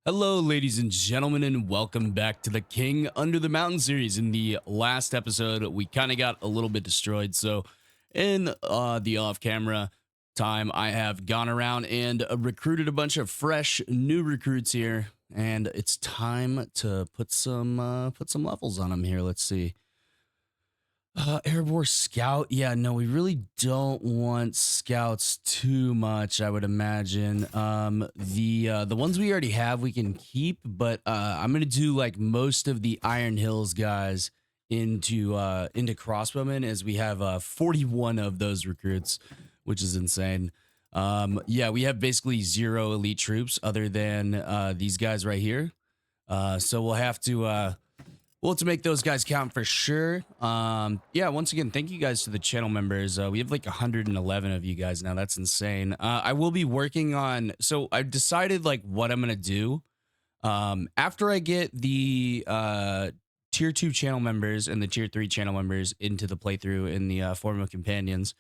Hello, ladies and gentlemen, and welcome back to the King Under the Mountain series. In the last episode, we kind of got a little bit destroyed. So, in the off-camera time, I have gone around and recruited a bunch of fresh new recruits here, and it's time to put some levels on them here. Let's see. Airborne Scout. Yeah, no, we really don't want scouts too much, I would imagine. The ones we already have we can keep, but I'm gonna do like most of the Iron Hills guys into crossbowmen, as we have 41 of those recruits, which is insane. Yeah, we have basically zero elite troops other than these guys right here. So we'll have to make those guys count for sure. Yeah, once again, thank you guys to the channel members. We have like 111 of you guys now. That's insane. I will be working on, so I've decided like what I'm gonna do. After I get the tier 2 channel members and the tier 3 channel members into the playthrough in the form of companions,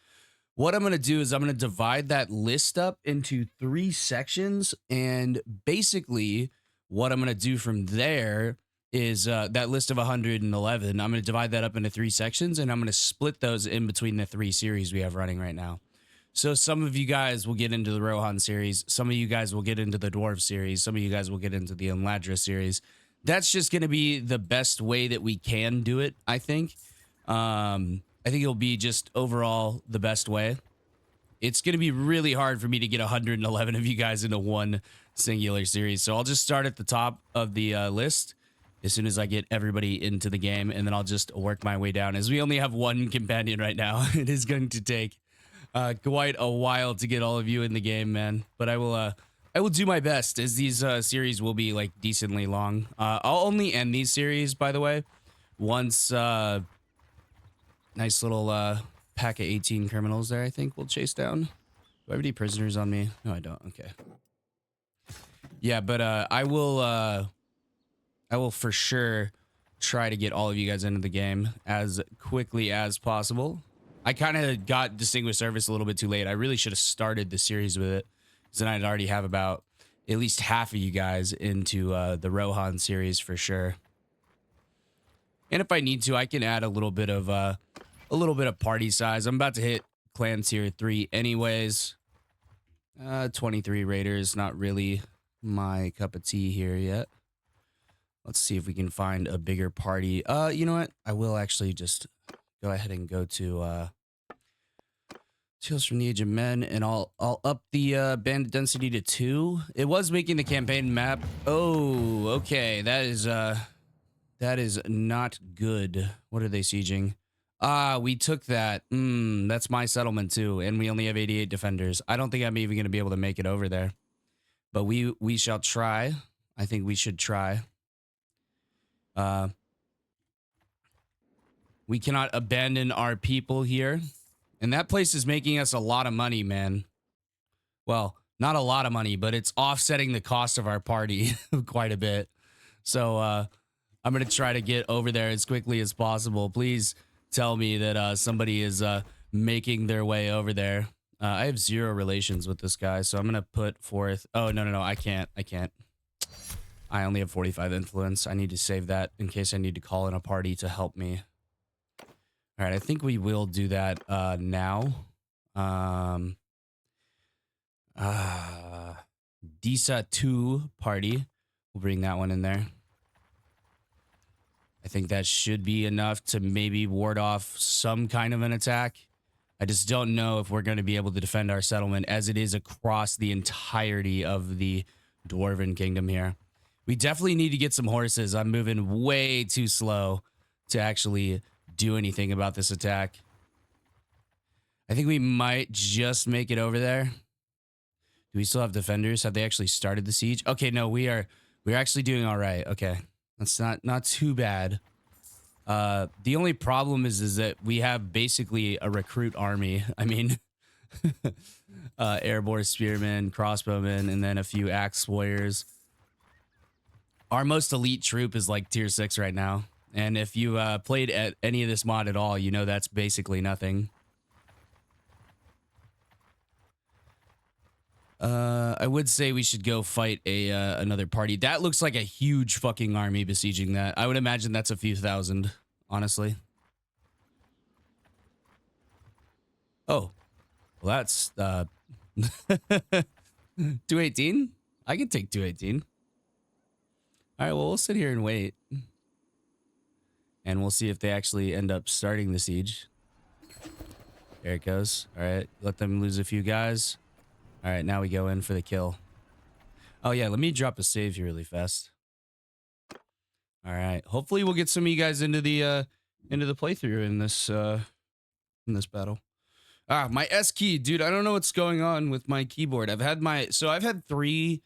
what I'm gonna do is I'm gonna divide that list up into 3 sections, and basically what I'm gonna do from there is that list of 111. I'm going to divide that up into 3 sections, and I'm going to split those in between the 3 series we have running right now. So some of you guys will get into the Rohan series. Some of you guys will get into the Dwarf series. Some of you guys will get into the Enladra series. That's just going to be the best way that we can do it, I think. I think it'll be just overall the best way. It's going to be really hard for me to get 111 of you guys into one singular series. So I'll just start at the top of the list as soon as I get everybody into the game, and then I'll just work my way down. As we only have 1 companion right now, it is going to take quite a while to get all of you in the game, man. But I will do my best, as these series will be like decently long. I'll only end these series, by the way, once nice little pack of 18 criminals there, I think we'll chase down. Do I have any prisoners on me? No, I don't. Okay. Yeah, but I will for sure try to get all of you guys into the game as quickly as possible. I kind of got Distinguished Service a little bit too late. I really should have started the series with it, because then I'd already have about at least half of you guys into the Rohan series for sure. And if I need to, I can add a little bit of party size. I'm about to hit clan tier 3 anyways. 23 raiders, not really my cup of tea here yet. Let's see if we can find a bigger party. You know what? I will actually just go ahead and go to Tales from the Age of Men, and I'll up the bandit density to 2. It was making the campaign map. Oh, okay. That is not good. What are they sieging? We took that. That's my settlement too, and we only have 88 defenders. I don't think I'm even going to be able to make it over there. But we shall try. I think we should try. We cannot abandon our people here. And that place is making us a lot of money, man. Well, not a lot of money, but it's offsetting the cost of our party quite a bit. So I'm going to try to get over there as quickly as possible. Please tell me that somebody is making their way over there. I have 0 relations with this guy, so I'm going to put forth... Oh, no, I can't. I only have 45 influence. I need to save that in case I need to call in a party to help me. All right, I think we will do that now. DISA 2 party. We'll bring that one in there. I think that should be enough to maybe ward off some kind of an attack. I just don't know if we're going to be able to defend our settlement, as it is across the entirety of the Dwarven Kingdom here. We definitely need to get some horses. I'm moving way too slow to actually do anything about this attack. I think we might just make it over there. Do we still have defenders? Have they actually started the siege? Okay, no, we're actually doing all right. Okay, that's not too bad. The only problem is that we have basically a recruit army. I mean, airborne spearmen, crossbowmen, and then a few axe warriors. Our most elite troop is like tier 6 right now. And if you played at any of this mod at all, you know that's basically nothing. I would say we should go fight a another party. That looks like a huge fucking army besieging that. I would imagine that's a few thousand, honestly. Oh, well, that's 218. I can take 218. All right, well, we'll sit here and wait, and we'll see if they actually end up starting the siege. There it goes. All right, let them lose a few guys. All right, now we go in for the kill. Oh yeah, let me drop a save here really fast. All right, hopefully we'll get some of you guys into the playthrough in this battle. Ah, my S key, dude. I don't know what's going on with my keyboard. I've had three.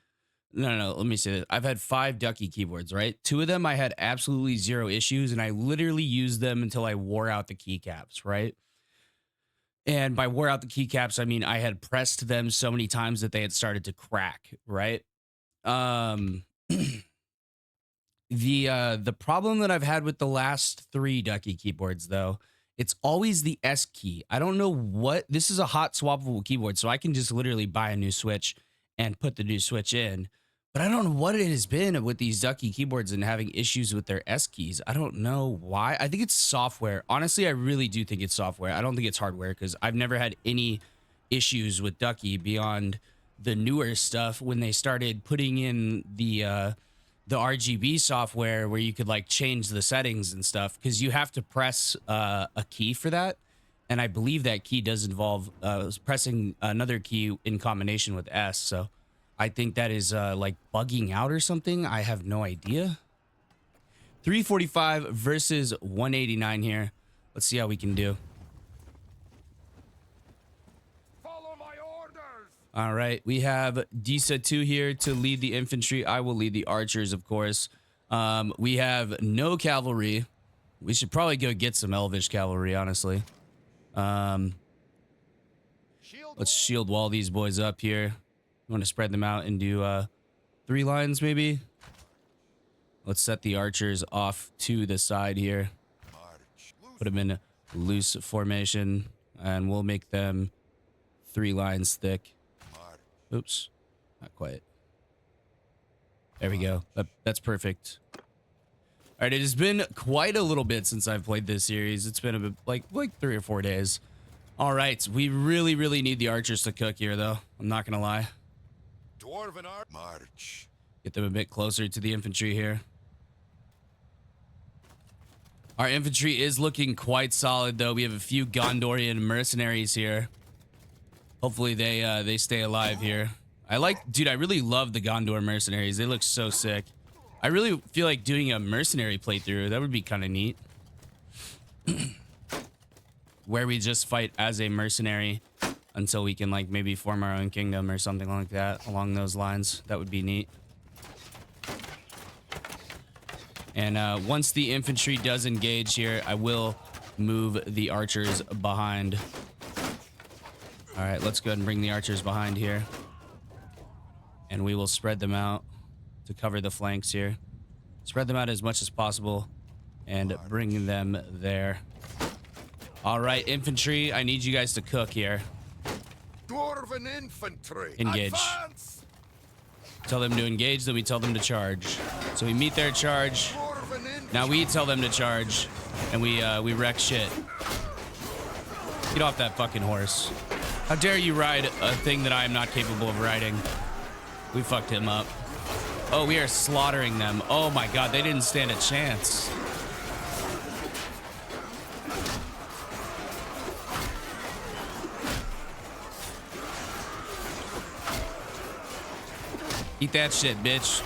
No, let me say this. I've had 5 Ducky keyboards, right? 2 of them I had absolutely 0 issues, and I literally used them until I wore out the keycaps, right? And by wore out the keycaps, I mean I had pressed them so many times that they had started to crack, right? The problem that I've had with the last 3 Ducky keyboards, though, it's always the S key. I don't know what, this is a hot swappable keyboard, so I can just literally buy a new switch and put the new switch in. But I don't know what it has been with these Ducky keyboards and having issues with their S keys. I don't know why. I think it's software. Honestly, I really do think it's software. I don't think it's hardware, because I've never had any issues with Ducky beyond the newer stuff when they started putting in the RGB software where you could like change the settings and stuff, because you have to press a key for that. And I believe that key does involve pressing another key in combination with S. So I think that is like bugging out or something. I have no idea. 345 versus 189 here. Let's see how we can do. Follow my orders. All right, we have Disa 2 here to lead the infantry. I will lead the archers, of course. We have no cavalry. We should probably go get some Elvish cavalry, honestly. Let's shield wall these boys up here. You want to spread them out into 3 lines, maybe? Let's set the archers off to the side here. Put them in loose formation, and we'll make them 3 lines thick. Oops, not quite. There we go. That's perfect. All right, it has been quite a little bit since I've played this series. It's been a bit, like 3 or 4 days. All right, we really need the archers to cook here, though. I'm not gonna lie. Dwarven march. Get them a bit closer to the infantry here. Our infantry is looking quite solid, though. We have a few Gondorian mercenaries here. Hopefully they stay alive here. Dude, I really love the Gondor mercenaries. They look so sick. I really feel like doing a mercenary playthrough. That would be kind of neat. Where we just fight as a mercenary until we can like maybe form our own kingdom or something like that along those lines. That would be neat. And once the infantry does engage here, I will move the archers behind. All right, let's go ahead and bring the archers behind here. And we will spread them out to cover the flanks here. Spread them out as much as possible and bring them there. All right, infantry, I need you guys to cook here. Dwarven infantry. Engage. Advance! Tell them to engage, then we tell them to charge. So we meet their charge. Now we tell them to charge, and we wreck shit. Get off that fucking horse. How dare you ride a thing that I am not capable of riding? We fucked him up. Oh, we are slaughtering them. Oh my god, they didn't stand a chance. Eat that shit, bitch.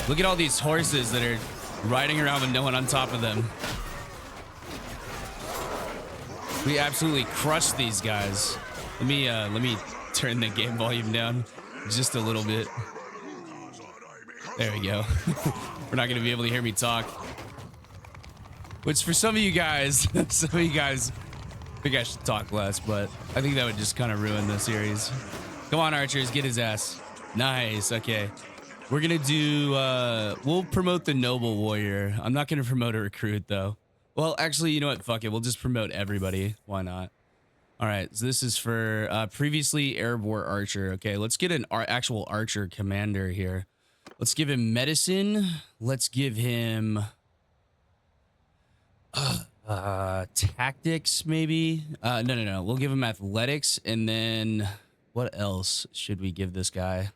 Look at all these horses that are riding around with no one on top of them. We absolutely crushed these guys. Let me turn the game volume down just a little bit. There we go. We're not gonna be able to hear me talk. Which for some of you guys, think I should talk less, but I think that would just kind of ruin the series. Come on, archers, get his ass. Nice, okay. We're gonna do, we'll promote the noble warrior. I'm not gonna promote a recruit though. Well, actually, you know what? Fuck it. We'll just promote everybody. Why not? All right, so this is for previously airborne archer. Okay, let's get an actual archer commander here. Let's give him medicine. Let's give him tactics, maybe. No. We'll give him athletics, and then what else should we give this guy?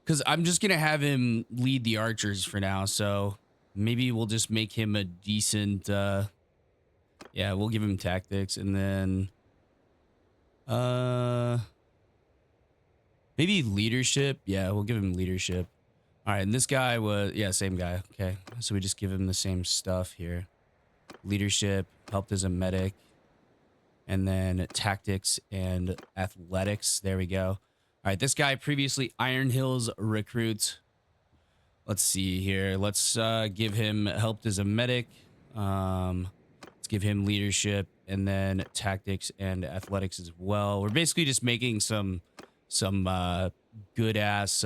Because I'm just gonna have him lead the archers for now. So maybe we'll just make him a decent. Yeah, we'll give him tactics, and then maybe leadership. Yeah, we'll give him leadership. All right, and this guy was, yeah, same guy. Okay, so we just give him the same stuff here. Leadership, helped as a medic, and then tactics and athletics. There we go. All right, this guy previously Iron Hills recruit. Let's see here. Let's give him helped as a medic. Let's give him leadership and then tactics and athletics as well. We're basically just making some good ass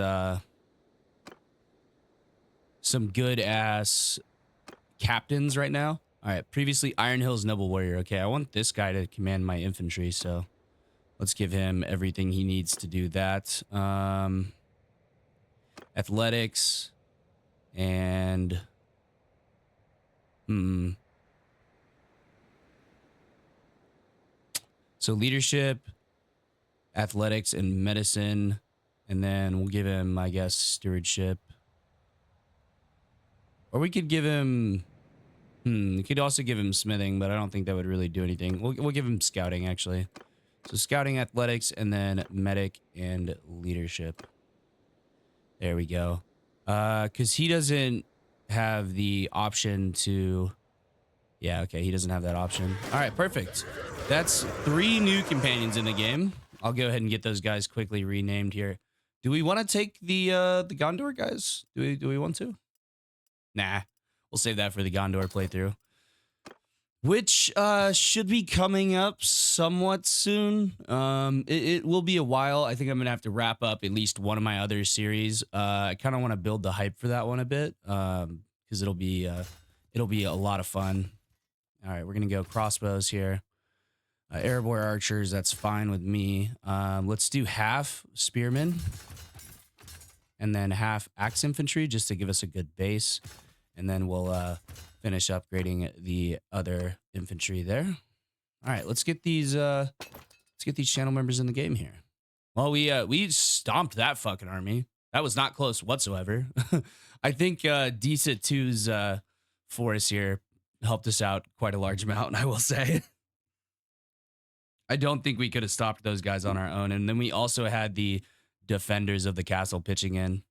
captains right now. All right, previously Iron Hills Noble Warrior. Okay, I want this guy to command my infantry, so let's give him everything he needs to do that. Athletics and so leadership, athletics, and medicine, and then we'll give him, I guess, stewardship. Or we could give him we could also give him smithing, but I don't think that would really do anything. We'll give him scouting, actually. So scouting, athletics, and then medic and leadership. There we go. Because he doesn't have the option to... Yeah, okay, he doesn't have that option. All right, perfect. That's 3 new companions in the game. I'll go ahead and get those guys quickly renamed here. Do we want to take the Gondor guys? Do we want to? Nah. We'll save that for the Gondor playthrough, which should be coming up somewhat soon. It will be a while. I think I'm gonna have to wrap up at least one of my other series. I kind of want to build the hype for that one a bit, because it'll be a lot of fun. All right, we're gonna go crossbows here. Airborne archers, that's fine with me. Let's do half spearmen and then half axe infantry just to give us a good base. And then we'll finish upgrading the other infantry there. All right, let's get these channel members in the game here. Well, we stomped that fucking army. That was not close whatsoever. I think Decent 2's force here helped us out quite a large amount, I will say. I don't think we could have stopped those guys on our own. And then we also had the defenders of the castle pitching in.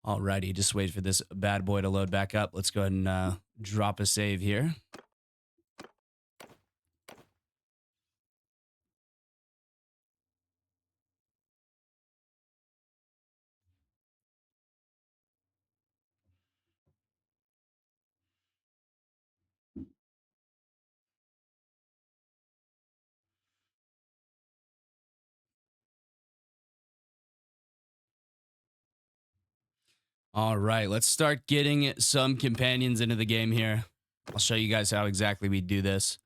Alrighty, just wait for this bad boy to load back up. Let's go ahead and drop a save here. All right, let's start getting some companions into the game here. I'll show you guys how exactly we do this.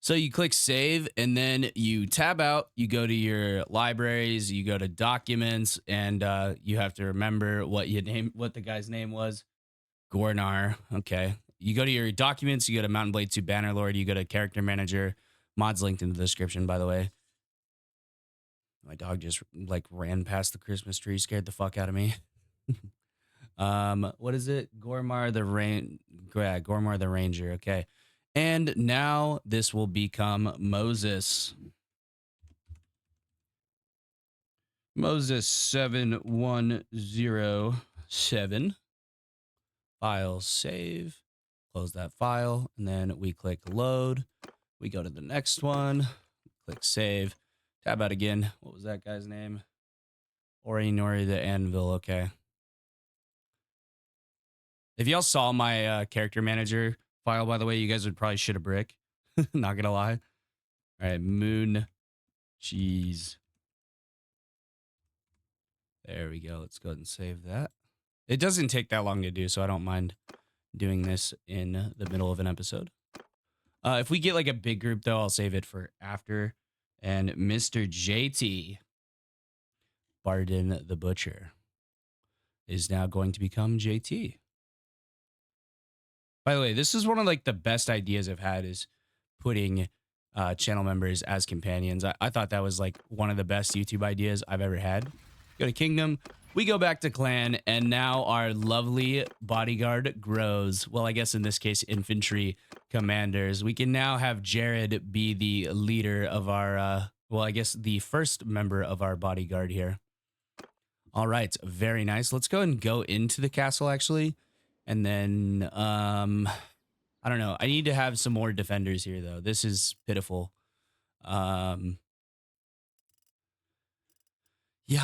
So you click save and then you tab out, you go to your libraries, you go to documents, and you have to remember what the guy's name was. Gornar. Okay. You go to your documents, you go to Mountain Blade 2 Bannerlord, you go to character manager. Mods linked in the description, by the way. My dog just like ran past the Christmas tree, scared the fuck out of me. What is it? Gormar the Ranger. Okay. And now this will become Moses. Moses 7107. File save. Close that file. And then we click load. We go to the next one. Click save. Tab out again. What was that guy's name? Ori Nori the Anvil. Okay. If y'all saw my character manager file, by the way, you guys would probably shit a brick. Not gonna lie. All right, moon cheese. There we go. Let's go ahead and save that. It doesn't take that long to do, so I don't mind doing this in the middle of an episode. If we get like a big group, though, I'll save it for after. And Mr. JT, Barden the Butcher, is now going to become JT. By the way, this is one of like the best ideas I've had, is putting channel members as companions. I thought that was like one of the best YouTube ideas I've ever had. Go to Kingdom, we go back to Clan, and now our lovely bodyguard grows. Well, I guess in this case, infantry commanders. We can now have Jared be the leader of our, well, I guess the first member of our bodyguard here. All right, very nice. Let's go and go into the castle, actually. And then, I don't know. I need to have some more defenders here, though. This is pitiful. Yeah,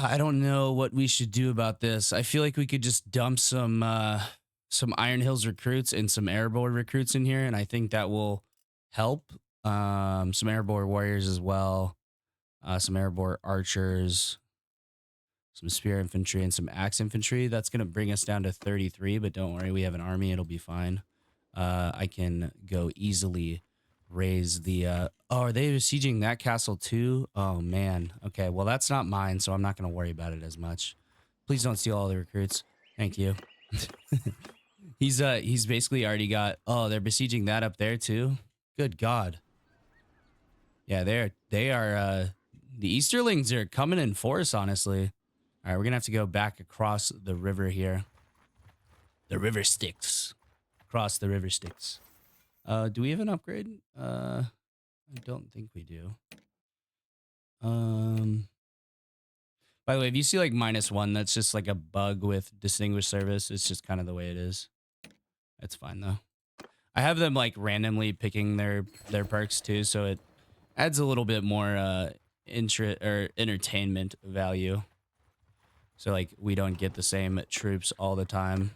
I don't know what we should do about this. I feel like we could just dump some Iron Hills recruits and some airborne recruits in here, and I think that will help. Some airborne warriors as well. Some airborne archers. Some spear infantry and some axe infantry. That's going to bring us down to 33, but don't worry, we have an army. It'll be fine. I can go easily raise the... oh, are they besieging that castle too? Oh, man. Okay, well, that's not mine, so I'm not going to worry about it as much. Please don't steal all the recruits. Thank you. He's basically already got... Oh, they're besieging that up there too? Good God. Yeah, they are... the Easterlings are coming in force, honestly. All right, we're going to have to go back across the river here. The river Styx. Across the river Styx. Do we have an upgrade? I don't think we do. By the way, if you see like -1, that's just like a bug with distinguished service. It's just kind of the way it is. That's fine though. I have them like randomly picking their perks too, so it adds a little bit more entertainment value. So, like, we don't get the same troops all the time.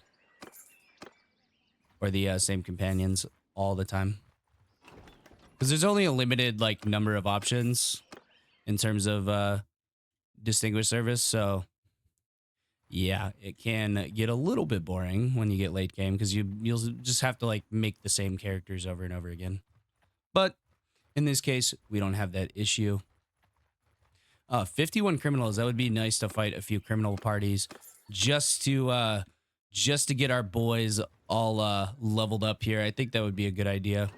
Or the same companions all the time. Because there's only a limited, like, number of options in terms of distinguished service. So, yeah, it can get a little bit boring when you get late game. Because you'll just have to, like, make the same characters over and over again. But, in this case, we don't have that issue. 51 criminals. That would be nice to fight a few criminal parties just to get our boys all leveled up here. I think that would be a good idea.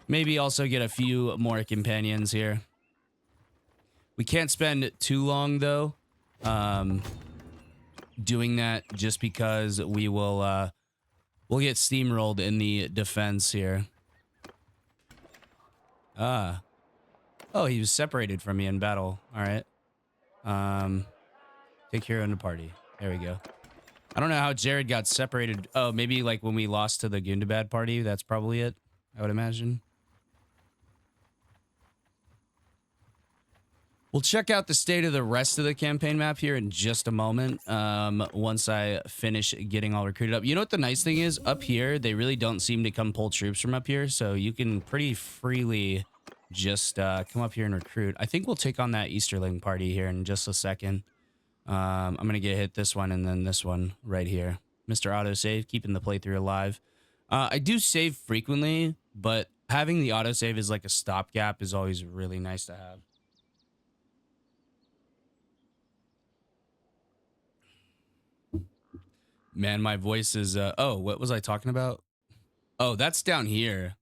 Maybe also get a few more companions here. We can't spend too long though doing that, just because we will we'll get steamrolled in the defense here. Oh, he was separated from me in battle. All right. Take hero in the party. There we go. I don't know how Jared got separated. Oh, maybe like when we lost to the Gundabad party. That's probably it, I would imagine. We'll check out the state of the rest of the campaign map here in just a moment. Once I finish getting all recruited up. You know what the nice thing is? Up here, they really don't seem to come pull troops from up here. So you can pretty freely just come up here and recruit. I think we'll take on that Easterling party here in just a second. I'm going to get hit this one and then this one right here. Mr. Autosave, keeping the playthrough alive. I do save frequently, but having the autosave as like a stopgap is always really nice to have. Man, my voice is... oh, what was I talking about? Oh, that's down here.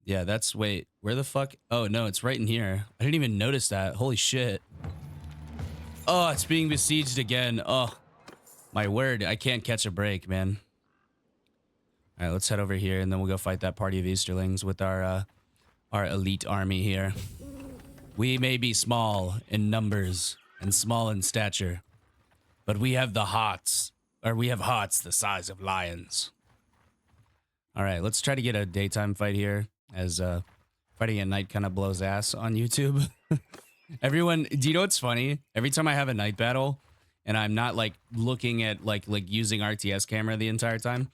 Yeah, that's... Wait, where the fuck? Oh, no, it's right in here. I didn't even notice that. Holy shit. Oh, it's being besieged again. Oh, my word. I can't catch a break, man. All right, let's head over here, and then we'll go fight that party of Easterlings with our elite army here. We may be small in numbers and small in stature, but we have the hearts, or we have hearts the size of lions. All right, let's try to get a daytime fight here, as fighting at night kind of blows ass on YouTube. Everyone, do you know what's funny? Every time I have a night battle and I'm not like looking at like using RTS camera the entire time,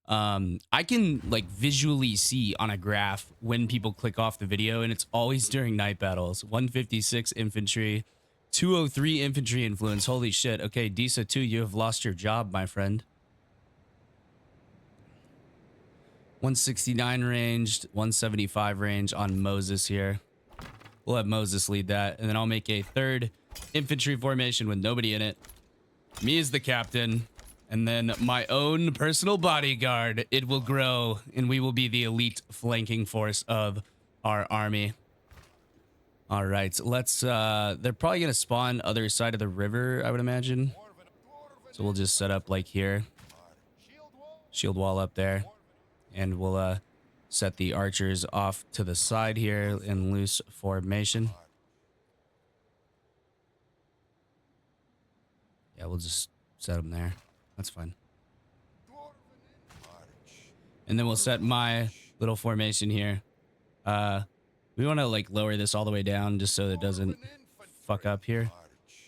I can like visually see on a graph when people click off the video, and it's always during night battles. 156 infantry, 203 infantry influence. Holy shit. Okay, Disa 2, you have lost your job, my friend. 169 ranged, 175 range on Moses here. We'll have Moses lead that, and then I'll make a third infantry formation with nobody in it. Me as the captain, and then my own personal bodyguard. It will grow, and we will be the elite flanking force of our army. All right, let's, they're probably going to spawn other side of the river, I would imagine. So we'll just set up like here. Shield wall up there. And we'll, set the archers off to the side here in loose formation. Yeah, we'll just set them there. That's fine. And then we'll set my little formation here. We want to like lower this all the way down just so it doesn't fuck up here.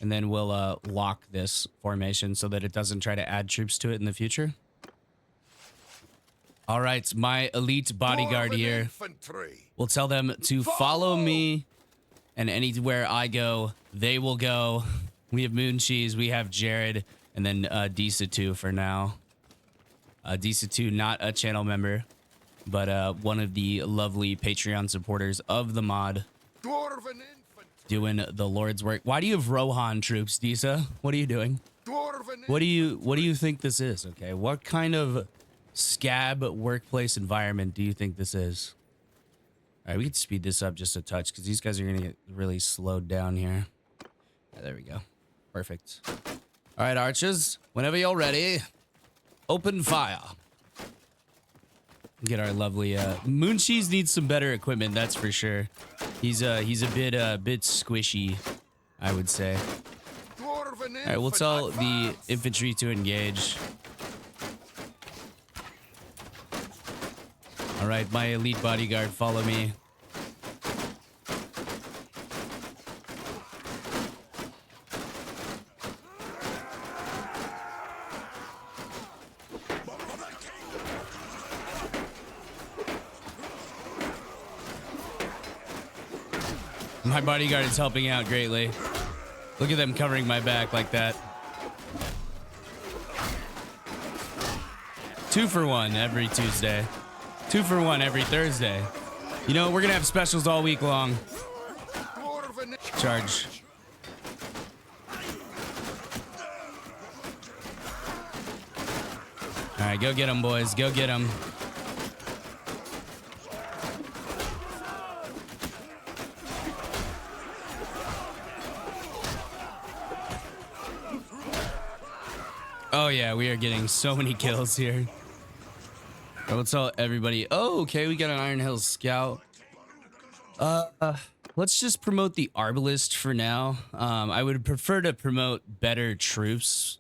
And then we'll lock this formation so that it doesn't try to add troops to it in the future. All right, my elite bodyguard here. We'll tell them to follow me, and anywhere I go, they will go. We have Moon Cheese, we have Jared, and then Disa2 for now. Disa2, not a channel member, but one of the lovely Patreon supporters of the mod, doing the Lord's work. Why do you have Rohan troops, Disa? What are you doing? What do you think this is? Okay, what kind of scab workplace environment do you think this is? All right, we can speed this up just a touch because these guys are gonna get really slowed down here. Yeah, there we go. Perfect. All right, archers, whenever you're ready, open fire. Get our lovely Moon Cheese needs some better equipment, that's for sure. He's a bit squishy, I would say. All right, we'll tell the infantry to engage. All right, my elite bodyguard, follow me. My bodyguard is helping out greatly. Look at them covering my back like that. 2 for 1 every Tuesday. 2 for 1 every Thursday. You know, we're gonna have specials all week long. Charge. All right, go get them, boys. Go get them. Oh yeah, we are getting so many kills here. Right, let's tell everybody. Oh, okay, we got an Iron Hills scout. Let's just promote the Arbalist for now. I would prefer to promote better troops.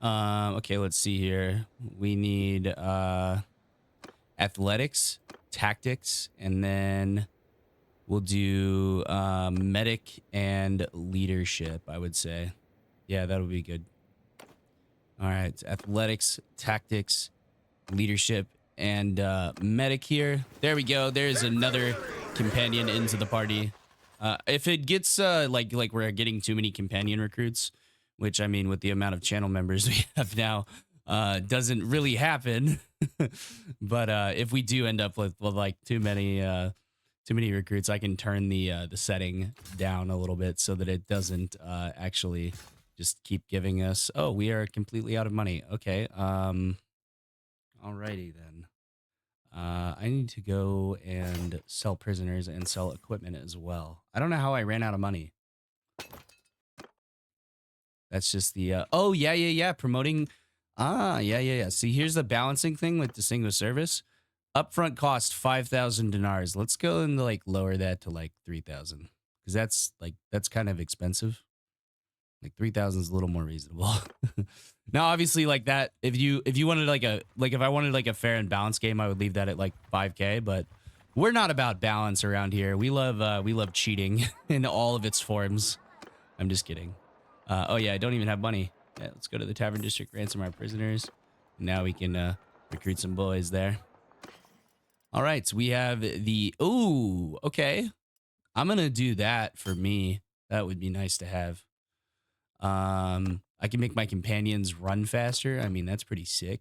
Okay, let's see here. We need athletics, tactics, and then we'll do medic and leadership, I would say. Yeah, that would be good. All right, athletics, tactics, leadership, and medic here. There we go. There's another companion into the party. If it gets like we're getting too many companion recruits, which I mean with the amount of channel members we have now, doesn't really happen. But if we do end up with like too many recruits, I can turn the setting down a little bit so that it doesn't actually just keep giving us, oh, we are completely out of money. Okay. Alrighty then. I need to go and sell prisoners and sell equipment as well. I don't know how I ran out of money. That's just the, oh, yeah. Promoting. Yeah. See, here's the balancing thing with distinguished service. Upfront cost 5,000 dinars. Let's go and like lower that to like 3,000 because that's kind of expensive. Like 3,000 is a little more reasonable. Now, obviously, like that, if you wanted if I wanted like a fair and balanced game, I would leave that at like 5K. But we're not about balance around here. We love cheating in all of its forms. I'm just kidding. Oh yeah, I don't even have money. Yeah, let's go to the Tavern District, ransom our prisoners. Now we can recruit some boys there. All right, so we have the, ooh, okay. I'm gonna do that for me. That would be nice to have. I can make my companions run faster. I mean, that's pretty sick.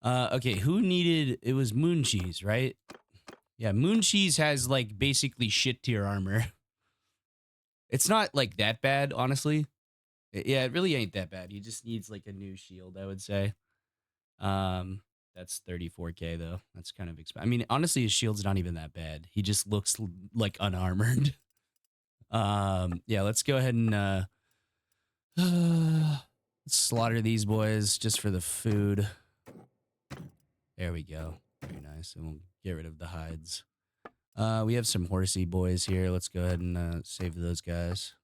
Okay, who needed? It was Moon Cheese, right? Yeah, Moon Cheese has like basically shit tier armor. It's not like that bad, honestly. Yeah, it really ain't that bad. He just needs like a new shield, I would say. Um, that's 34k though. That's kind of expensive. I mean, honestly, his shield's not even that bad. He just looks like unarmored. Yeah, let's go ahead and slaughter these boys just for the food. There we go. Very nice. And we'll get rid of the hides. We have some horsey boys here. Let's go ahead and save those guys.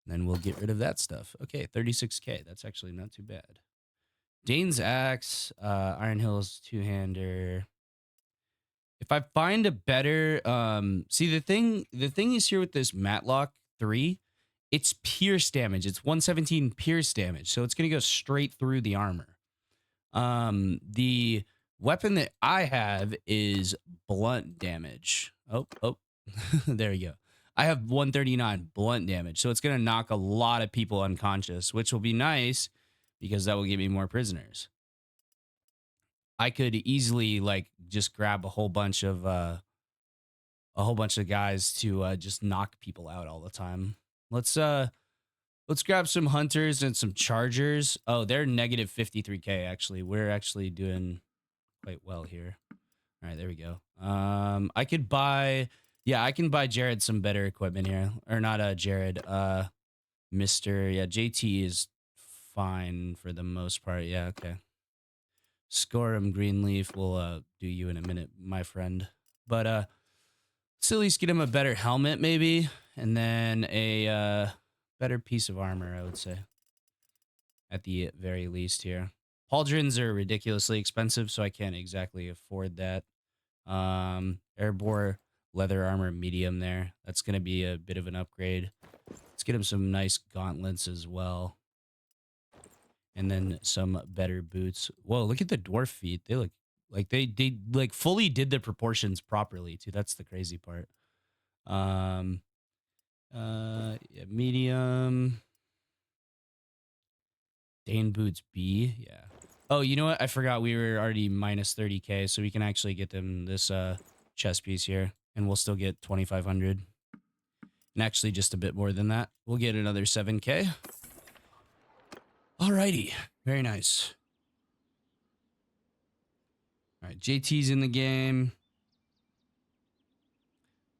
And then we'll get rid of that stuff. Okay, 36k. That's actually not too bad. Dane's axe, Iron Hill's two-hander. If I find a better, see the thing is here with this Matlock 3, it's pierce damage. It's 117 pierce damage, so it's gonna go straight through the armor. The weapon that I have is blunt damage. Oh, there you go. I have 139 blunt damage, so it's gonna knock a lot of people unconscious, which will be nice because that will give me more prisoners. I could easily like just grab a whole bunch of guys to just knock people out all the time. Let's grab some hunters and some chargers. Oh, they're negative 53k actually. We're actually doing quite well here. All right, there we go. I could buy I can buy Jared some better equipment here. Or not Jared, Mr. Yeah, JT is fine for the most part. Yeah, okay. Scorum Greenleaf will do you in a minute, my friend. But let's at least get him a better helmet, maybe, and then a better piece of armor, I would say, at the very least here. Pauldrons are ridiculously expensive, so I can't exactly afford that. Airborne leather armor medium there. That's going to be a bit of an upgrade. Let's get him some nice gauntlets as well. And then some better boots. Whoa, look at the dwarf feet. They look like they like fully did the proportions properly too. That's the crazy part. Yeah, medium. Dane boots B. Yeah. Oh, you know what? I forgot we were already minus 30k, so we can actually get them this chest piece here, and we'll still get 2,500. And actually just a bit more than that. We'll get another 7k. Alrighty. Very nice. All right, JT's in the game.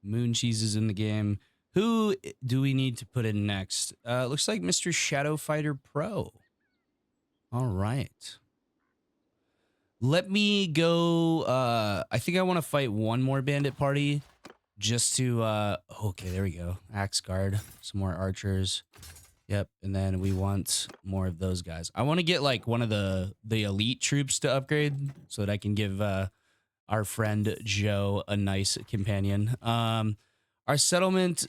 Moon Cheese is in the game. Who do we need to put in next? Looks like Mr. Shadow Fighter Pro. All right. Let me go. I think I want to fight one more bandit party just to, okay, there we go. Axe guard, some more archers. Yep. And then we want more of those guys. I want to get like one of the elite troops to upgrade so that I can give, our friend Joe a nice companion. Our settlement,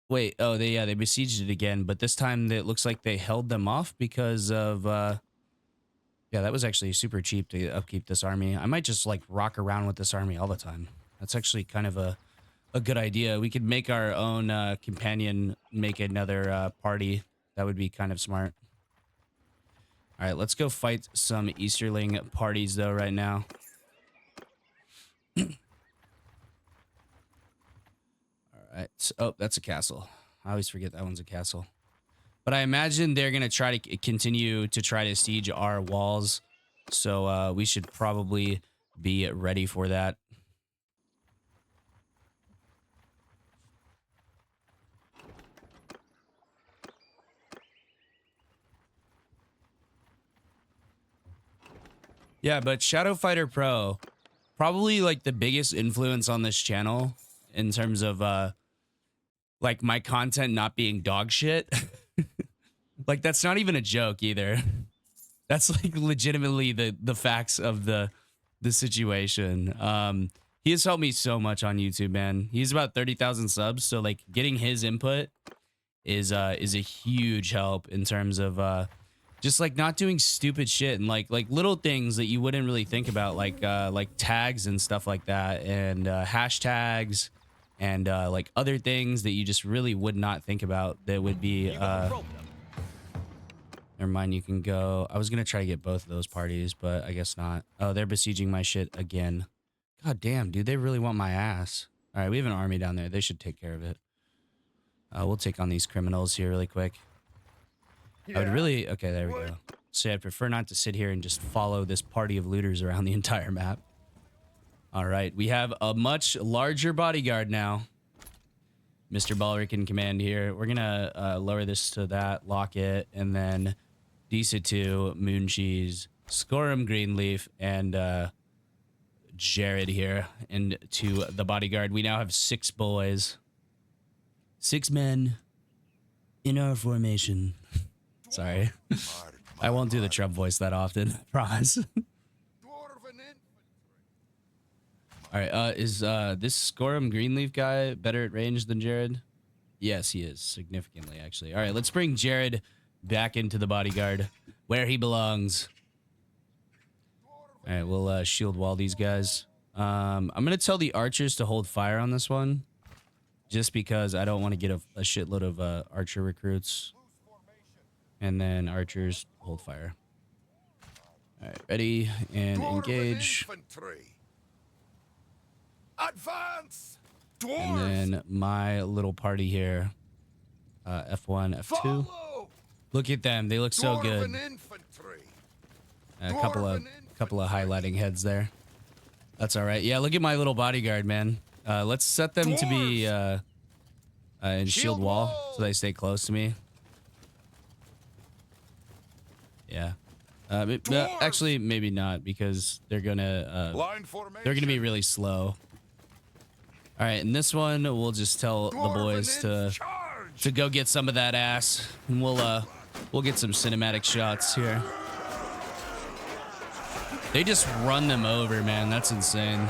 wait, oh, they besieged it again, but this time it looks like they held them off because of, yeah, that was actually super cheap to upkeep this army. I might just like rock around with this army all the time. That's actually kind of a good idea. We could make our own companion, make another party. That would be kind of smart. All right, let's go fight some Easterling parties though right now. All right. So, oh, that's a castle. I always forget that one's a castle. But I imagine they're going to try to continue to try to siege our walls. So we should probably be ready for that. Yeah, but Shadow Fighter Pro, probably like the biggest influence on this channel in terms of like my content not being dog shit. Like that's not even a joke either. That's like legitimately the facts of the situation. He has helped me so much on YouTube, man. He's about 30,000 subs, so like getting his input is a huge help in terms of just like not doing stupid shit and like little things that you wouldn't really think about, like tags and stuff like that, and hashtags and like other things that you just really would not think about that would be there Never mind, you can go. I was gonna try to get both of those parties, but I guess not. Oh, they're besieging my shit again. God damn, dude, they really want my ass. All right, we have an army down there. They should take care of it. We'll take on these criminals here really quick. I would really... Okay, there we go. So I'd prefer not to sit here and just follow this party of looters around the entire map. All right, we have a much larger bodyguard now. Mr. Balric in command here. We're gonna lower this to that, lock it, and then Disa 2, Moon Cheese, Scorum Greenleaf, and Jared here into the bodyguard. We now have 6 boys. 6 men in our formation. Sorry. I won't do the Trump voice that often, I promise. All right, is this Scorum Greenleaf guy better at range than Jared? Yes, he is, significantly, actually. All right, let's bring Jared back into the bodyguard, where he belongs. All right, we'll shield wall these guys. I'm going to tell the archers to hold fire on this one, just because I don't want to get a shitload of archer recruits. And then archers hold fire. All right, ready and engage. Advance! And then my little party here, F1, F2. Follow! Look at them; they look so good. A couple of highlighting heads there. That's all right. Yeah, look at my little bodyguard, man. Let's set them to be in shield wall so they stay close to me. Yeah. Actually, maybe not, because they're gonna be really slow. All right, and this one we'll just tell the boys to go get some of that ass, and we'll get some cinematic shots here. They just run them over, man. That's insane.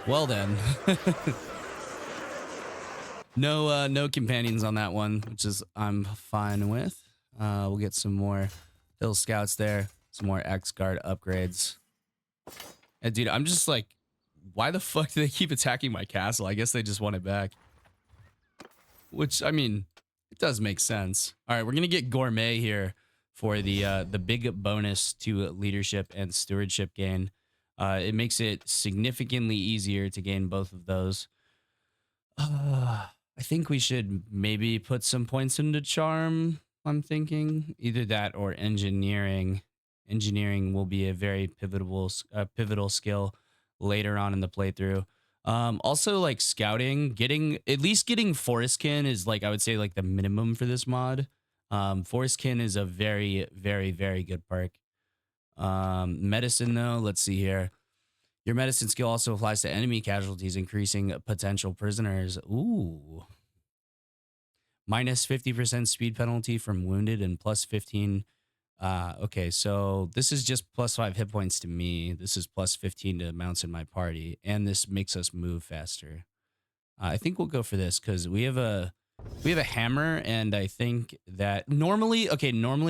Well then. No companions on that one, which is I'm fine with. We'll get some more hill scouts there, some more X-Guard upgrades. And dude, I'm just like, why the fuck do they keep attacking my castle? I guess they just want it back. Which, I mean, it does make sense. All right, we're gonna get Gourmet here for the big bonus to leadership and stewardship gain. It makes it significantly easier to gain both of those. I think we should maybe put some points into charm. I'm thinking either that or engineering. Engineering will be a very pivotal skill later on in the playthrough. Also, like scouting, at least getting Forestkin is like, I would say, like the minimum for this mod. Forestkin is a very, very, very good perk. Medicine though, let's see here. Your medicine skill also applies to enemy casualties, increasing potential prisoners. Ooh. Minus 50% speed penalty from wounded and plus 15. Okay, so this is just plus 5 hit points to me. This is plus 15 to mounts in my party, and this makes us move faster. I think we'll go for this because we have a hammer, and I think that normally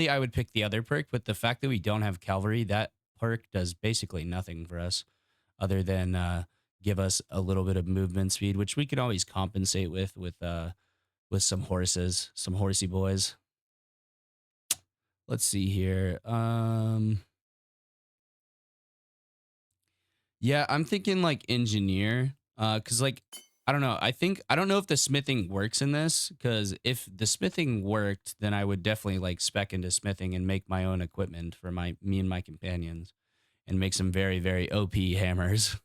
I would pick the other perk, but the fact that we don't have cavalry, that perk does basically nothing for us other than give us a little bit of movement speed, which we can always compensate with some horses, some horsey boys. Let's see here. Yeah, I'm thinking like engineer, because like, I don't know. I don't know if the smithing works in this, because if the smithing worked, then I would definitely like spec into smithing and make my own equipment for me and my companions and make some very, very OP hammers.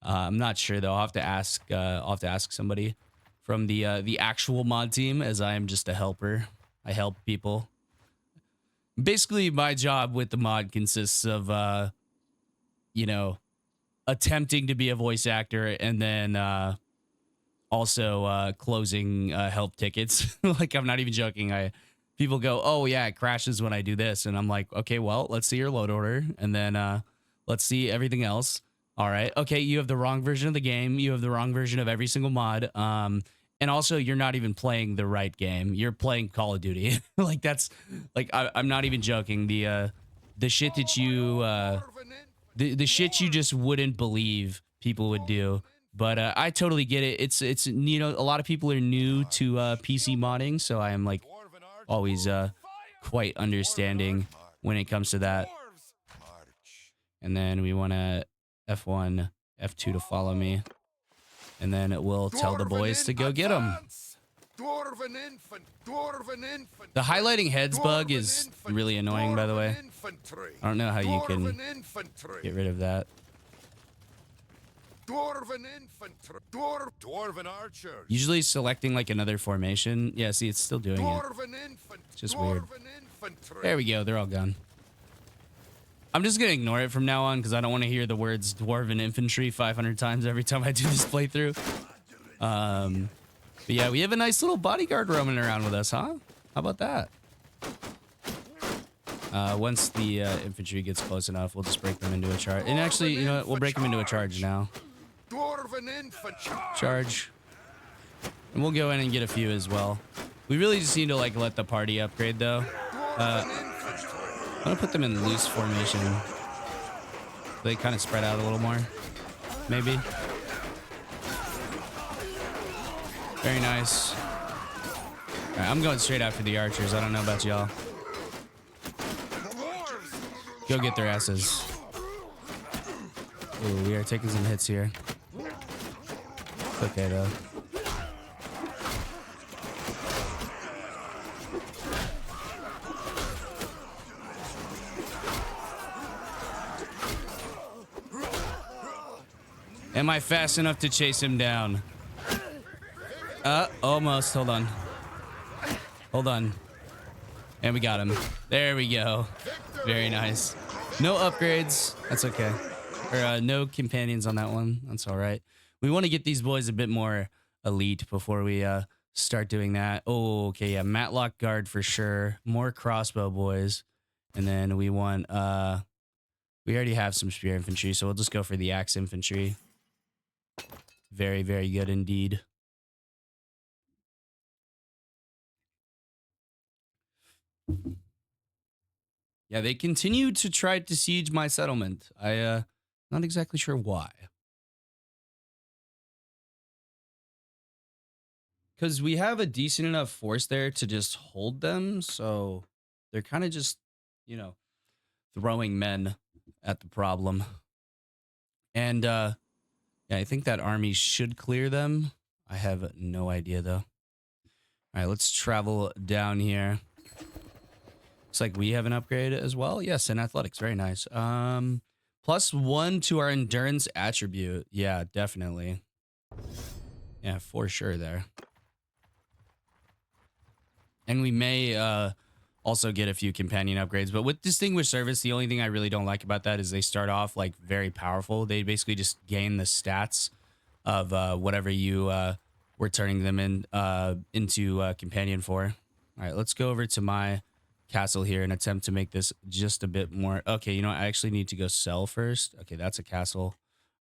I'm not sure though. I'll have to ask somebody from the actual mod team, as I am just a helper. I help people. Basically, my job with the mod consists of, you know, attempting to be a voice actor and then also closing help tickets. Like, I'm not even joking. People go, oh yeah, it crashes when I do this, and I'm like, okay, well, let's see your load order, and then let's see everything else. All right, okay, you have the wrong version of the game. You have the wrong version of every single mod. And also, you're not even playing the right game. You're playing Call of Duty. Like, that's like, I'm not even joking. The shit that the shit you just wouldn't believe people would do. But I totally get it. It's you know, a lot of people are new to PC modding, so I am like Dwarven archers. always quite understanding when it comes to that. Dwarves march. And then we want to F1, F2 to follow me, and then it will tell the boys to go get them. Dwarven infant. Dwarven infant. The highlighting heads bug is really annoying, by the way. I don't know how you can get rid of that. Dwarven infantry. Dwarven archers. Usually selecting like another formation. Yeah, see, it's still doing it. Dwarven infant. It's just weird. Dwarven infantry. There we go. They're all gone. I'm just going to ignore it from now on because I don't want to hear the words Dwarven Infantry 500 times every time I do this playthrough. But yeah, we have a nice little bodyguard roaming around with us, huh? How about that? Once the infantry gets close enough, we'll just break them into a charge. And actually, you know what? We'll break them into a charge now. Dwarven infant. Charge. And we'll go in and get a few as well. We really just need to like let the party upgrade though. I'm gonna put them in loose formation. They kind of spread out a little more, maybe. Very nice. All right, I'm going straight after the archers. I don't know about y'all. Go get their asses. Ooh, we are taking some hits here. It's okay though. Am I fast enough to chase him down? Almost. Hold on. Hold on. And we got him. There we go. Very nice. No upgrades. That's okay. Or no companions on that one. That's all right. We want to get these boys a bit more elite before we start doing that. Oh, okay. Yeah, Matlock guard for sure. More crossbow boys. And then we want we already have some spear infantry, so we'll just go for the axe infantry. Very, very good indeed. Yeah, they continue to try to siege my settlement. Not exactly sure why. Because we have a decent enough force there to just hold them, so they're kind of just, you know, throwing men at the problem. And yeah, I think that army should clear them. I have no idea though. All right, let's travel down here. Looks like we have an upgrade as well. Yes, in athletics. Very nice. +1 to our endurance attribute. Yeah, definitely. Yeah, for sure there. And we may also get a few companion upgrades. But with distinguished service, the only thing I really don't like about that is they start off like very powerful. They basically just gain the stats of whatever you were turning them into companion for. All right, let's go over to my castle here and attempt to make this just a bit more. Okay, you know what? I actually need to go sell first. Okay, that's a castle.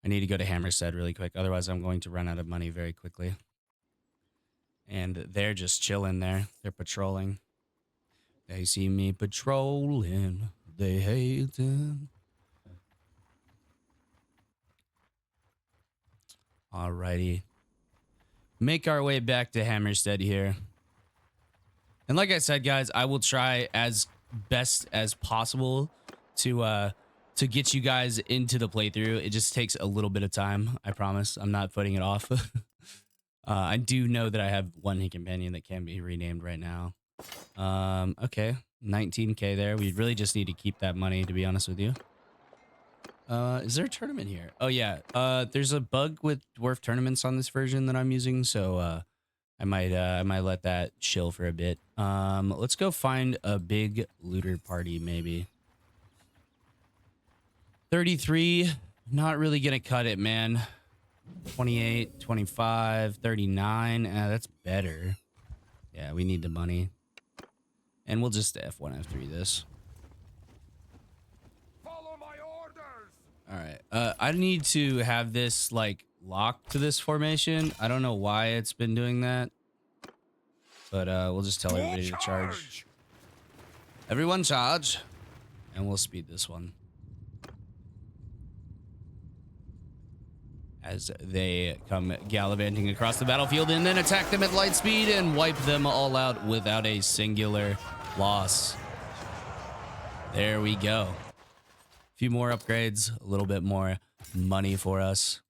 I need to go to Hammerstead really quick. Otherwise, I'm going to run out of money very quickly. And they're just chilling there. They're patrolling. They see me patrolling. They hate it. Alrighty. Make our way back to Hammerstead here. And like I said, guys, I will try as best as possible to get you guys into the playthrough. It just takes a little bit of time. I promise. I'm not putting it off. I do know that I have one companion that can be renamed right now. Okay. 19K there. We really just need to keep that money, to be honest with you. Is there a tournament here? Oh, yeah. There's a bug with dwarf tournaments on this version that I'm using, so I might let that chill for a bit. Let's go find a big looter party, maybe. 33. Not really gonna cut it, man. 28, 25, 39. That's better. Yeah, we need the money. And we'll just F1, F3 this. Follow my orders. All right. I need to have this like locked to this formation. I don't know why it's been doing that. But we'll just tell everybody to charge. Everyone charge. And we'll speed this one. as they come gallivanting across the battlefield and then attack them at light speed and wipe them all out without a singular loss. There we go. A few more upgrades, a little bit more money for us.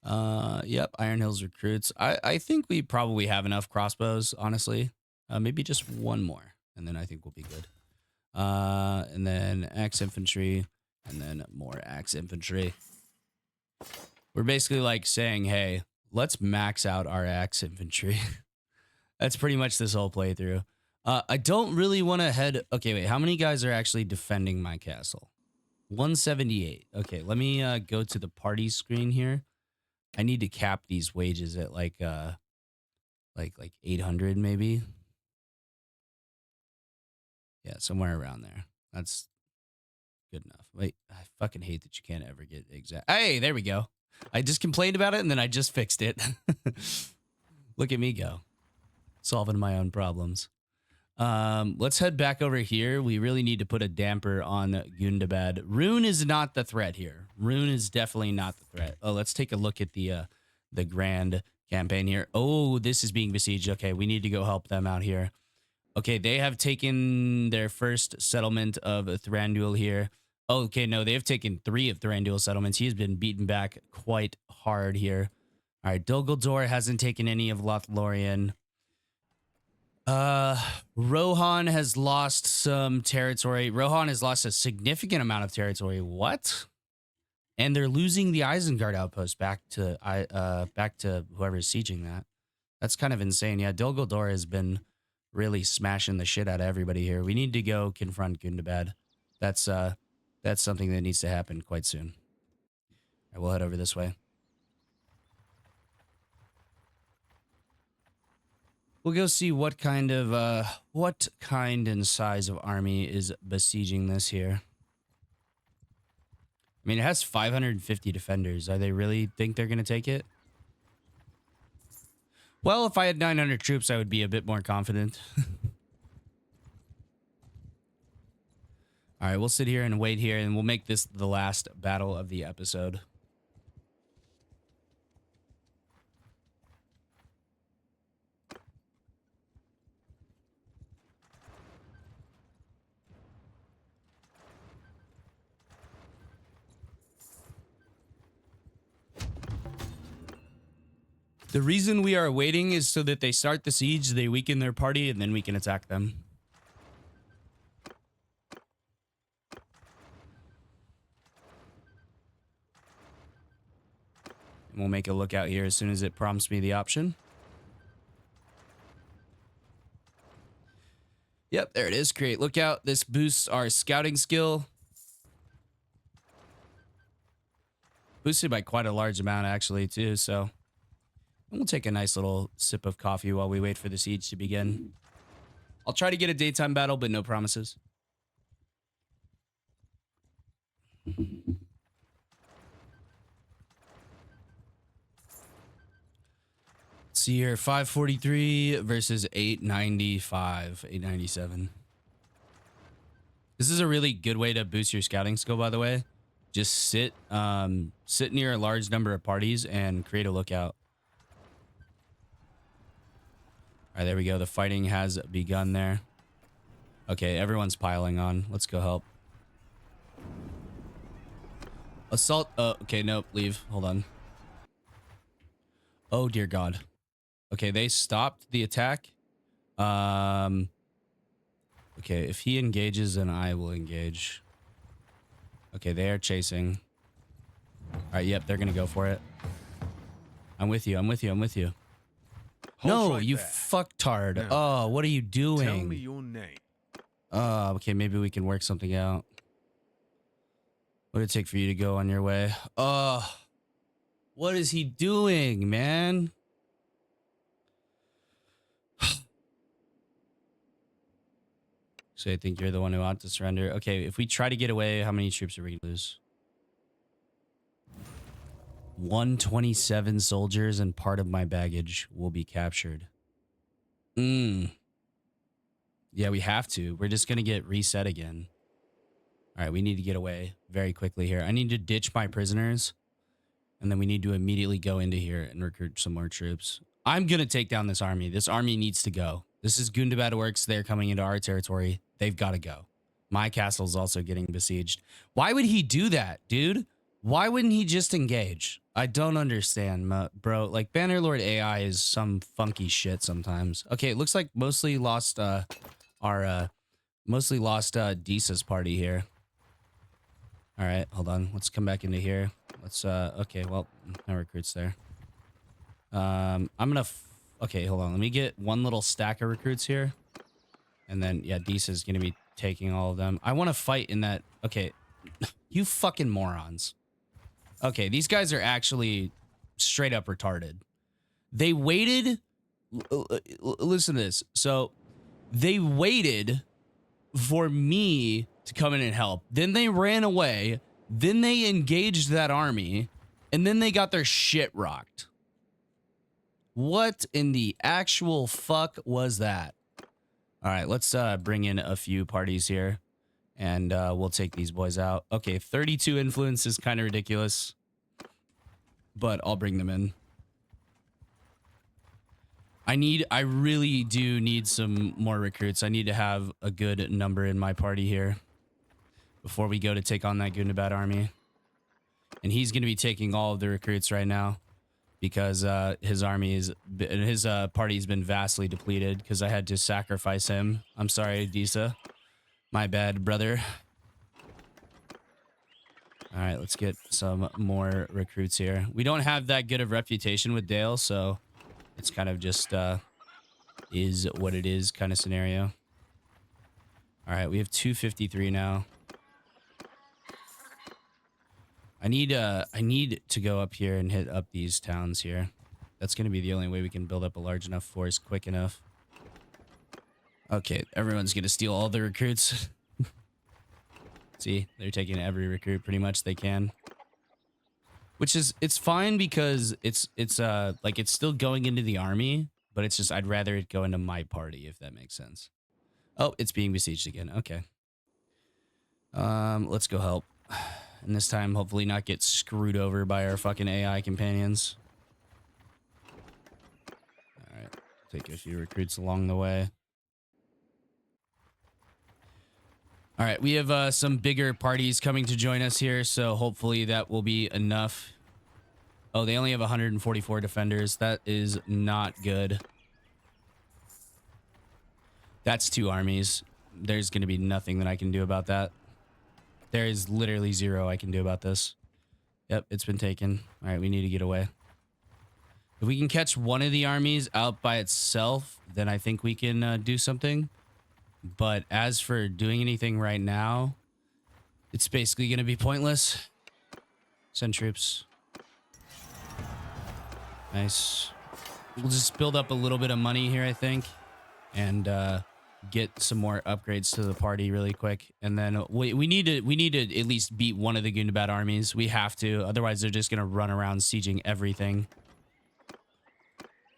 Yep, Iron Hills recruits. I think we probably have enough crossbows, honestly. Maybe just one more, and then I think we'll be good. And then axe infantry, and then more axe infantry. We're basically like saying, hey, let's max out our axe infantry. That's pretty much this whole playthrough. I don't really want to head... Okay, wait, how many guys are actually defending my castle? 178. Okay, let me go to the party screen here. I need to cap these wages at like 800 maybe. Yeah, somewhere around there. That's good enough. Wait, I fucking hate that you can't ever get exact. Hey, there we go. I just complained about it and then I just fixed it. Look at me go. Solving my own problems. Let's head back over here. We really need to put a damper on Gundabad. Rune is not the threat here. Rune is definitely not the threat. Oh, let's take a look at the grand campaign here. Oh, this is being besieged. Okay, we need to go help them out here. Okay, they have taken their first settlement of Thranduil here. Oh, okay, no, they have taken 3 of Thranduil's settlements. He has been beaten back quite hard here. All right, Dol Guldur hasn't taken any of Lothlorien. Rohan has lost some territory. Rohan has lost a significant amount of territory. What? And they're losing the Isengard outpost back to whoever's sieging that. That's kind of insane. Yeah, Dol Guldur has been really smashing the shit out of everybody here. We need to go confront Gundabad. That's something that needs to happen quite soon. All right, we'll head over this way. We'll go see what kind and size of army is besieging this here. I mean, it has 550 defenders. Are they really think they're going to take it? Well, if I had 900 troops, I would be a bit more confident. All right, we'll sit here and wait here, and we'll make this the last battle of the episode. The reason we are waiting is so that they start the siege, they weaken their party, and then we can attack them. And we'll make a lookout here as soon as it prompts me the option. Yep, there it is. Create lookout. This boosts our scouting skill. Boosted by quite a large amount, actually, too, so... We'll take a nice little sip of coffee while we wait for the siege to begin. I'll try to get a daytime battle, but no promises. Let's see here, 543 versus 895, 897. This is a really good way to boost your scouting skill, by the way. Just sit near a large number of parties and create a lookout. All right, there we go. The fighting has begun there. Okay, everyone's piling on. Let's go help. Assault. Okay, nope. Leave. Hold on. Oh, dear God. Okay, they stopped the attack. Okay, if he engages, then I will engage. Okay, they are chasing. All right, yep, they're going to go for it. I'm with you. I'm with you. I'm with you. No, right, you fucktard. Now, oh, what are you doing? Tell me your name. Okay, maybe we can work something out. What would it take for you to go on your way? What is he doing, man? So I think you're the one who ought to surrender. Okay, if we try to get away, how many troops are we going to lose? 127 soldiers and part of my baggage will be captured. Yeah, we have to. We're just going to get reset again. All right, we need to get away very quickly here. I need to ditch my prisoners And then we need to immediately go into here and recruit some more troops. I'm going to take down this army. This army needs to go. This is Gundabad Works. They're coming into our territory. They've got to go. My castle's also getting besieged. Why would he do that, dude? Why wouldn't he just engage? I don't understand, bro. Like, Bannerlord AI is some funky shit sometimes. Okay, it looks like mostly lost Disa's party here. All right, hold on. Let's come back into here. Let's okay, well, no recruits there. I'm gonna okay, hold on. Let me get one little stack of recruits here. And then yeah, Disa's gonna be taking all of them. I want to fight in that. Okay. You fucking morons. Okay, these guys are actually straight up retarded. They waited. Listen to this. So they waited for me to come in and help. Then they ran away. Then they engaged that army. And then they got their shit rocked. What in the actual fuck was that? All right, let's bring in a few parties here. And we'll take these boys out. Okay, 32 influence is kind of ridiculous. But I'll bring them in. I really do need some more recruits. I need to have a good number in my party here before we go to take on that Gundabad army. And he's going to be taking all of the recruits right now because his party's been vastly depleted because I had to sacrifice him. I'm sorry, Disa. My bad, brother. All right, let's get some more recruits here. We don't have that good of reputation with Dale, so it's kind of just is what it is kind of scenario. All right, we have 253 now. I need to go up here and hit up these towns here. That's going to be the only way we can build up a large enough force quick enough. Okay, everyone's going to steal all the recruits. See, they're taking every recruit pretty much they can. Which is, it's fine because it's like it's still going into the army, but it's just I'd rather it go into my party if that makes sense. Oh, it's being besieged again. Okay. Let's go help. And this time hopefully not get screwed over by our fucking AI companions. All right. Take a few recruits along the way. All right, we have some bigger parties coming to join us here, so hopefully that will be enough. Oh, they only have 144 defenders. That is not good. That's 2 armies. There's going to be nothing that I can do about that. There is literally 0 I can do about this. Yep, it's been taken. All right, we need to get away. If we can catch one of the armies out by itself, then I think we can do something. But as for doing anything right now, it's basically going to be pointless. Send troops. Nice. We'll just build up a little bit of money here, I think. And get some more upgrades to the party really quick. And then we need to at least beat one of the Gundabad armies. We have to. Otherwise, they're just going to run around sieging everything.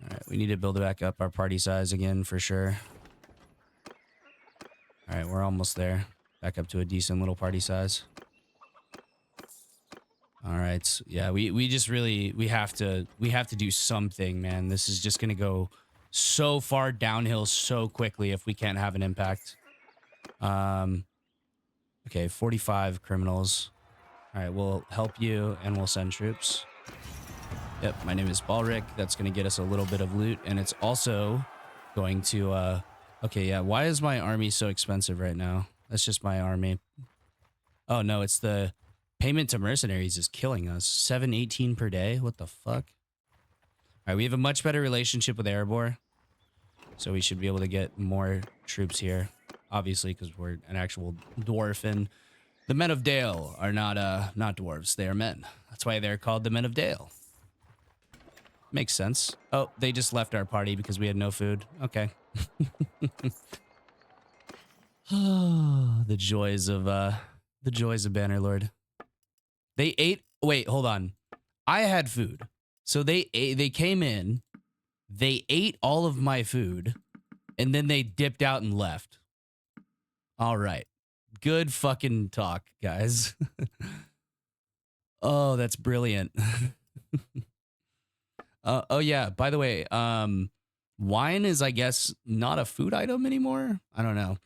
All right, we need to build back up our party size again for sure. All right, we're almost there. Back up to a decent little party size. All right, yeah, we just really we have to do something, man. This is just gonna go so far downhill so quickly if we can't have an impact. Okay, 45 criminals. All right, we'll help you and we'll send troops. Yep, my name is Balric. That's gonna get us a little bit of loot, and it's also going to okay, yeah. Why is my army so expensive right now? That's just my army. Oh, no, it's the payment to mercenaries is killing us. 718 per day? What the fuck? All right, we have a much better relationship with Erebor. So we should be able to get more troops here. Obviously, because we're an actual dwarf. And the men of Dale are not dwarves. They are men. That's why they're called the men of Dale. Makes sense. Oh, they just left our party because we had no food. Okay. The joys of Bannerlord. They ate. Wait, hold on. I had food, so they came in, they ate all of my food, and then they dipped out and left. All right, good fucking talk, guys. Oh, that's brilliant. Oh yeah, by the way, wine is, I guess, not a food item anymore. I don't know.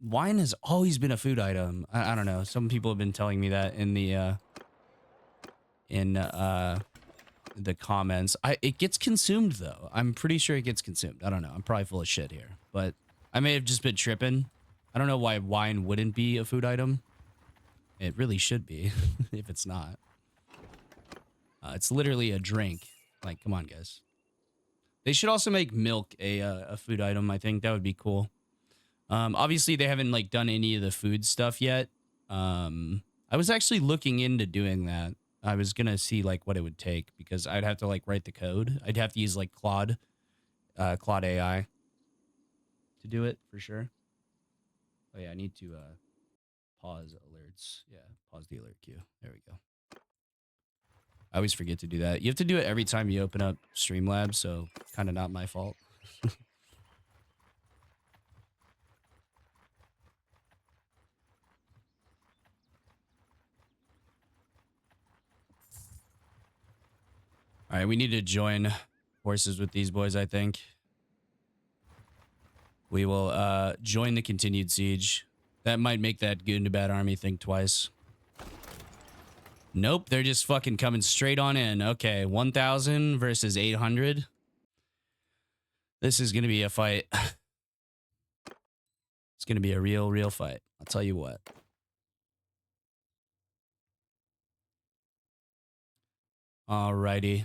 Wine has always been a food item. I don't know. Some people have been telling me that in the comments. It gets consumed though. I'm pretty sure it gets consumed. I don't know. I'm probably full of shit here, but I may have just been tripping. I don't know why wine wouldn't be a food item. It really should be if it's not. It's literally a drink. Like, come on, guys. They should also make milk a food item. I think that would be cool. Obviously they haven't like done any of the food stuff yet. I was actually looking into doing that. I was gonna see like what it would take because I'd have to like write the code. I'd have to use like Claude AI to do it for sure. Oh yeah, I need to pause alerts. Yeah, pause the alert queue. There we go. I always forget to do that. You have to do it every time you open up Streamlabs, so kind of not my fault. All right, we need to join forces with these boys, I think. We will join the continued siege. That might make that good and bad army think twice. Nope, they're just fucking coming straight on in. Okay, 1,000 versus 800. This is going to be a fight. It's going to be a real fight. I'll tell you what. Alrighty.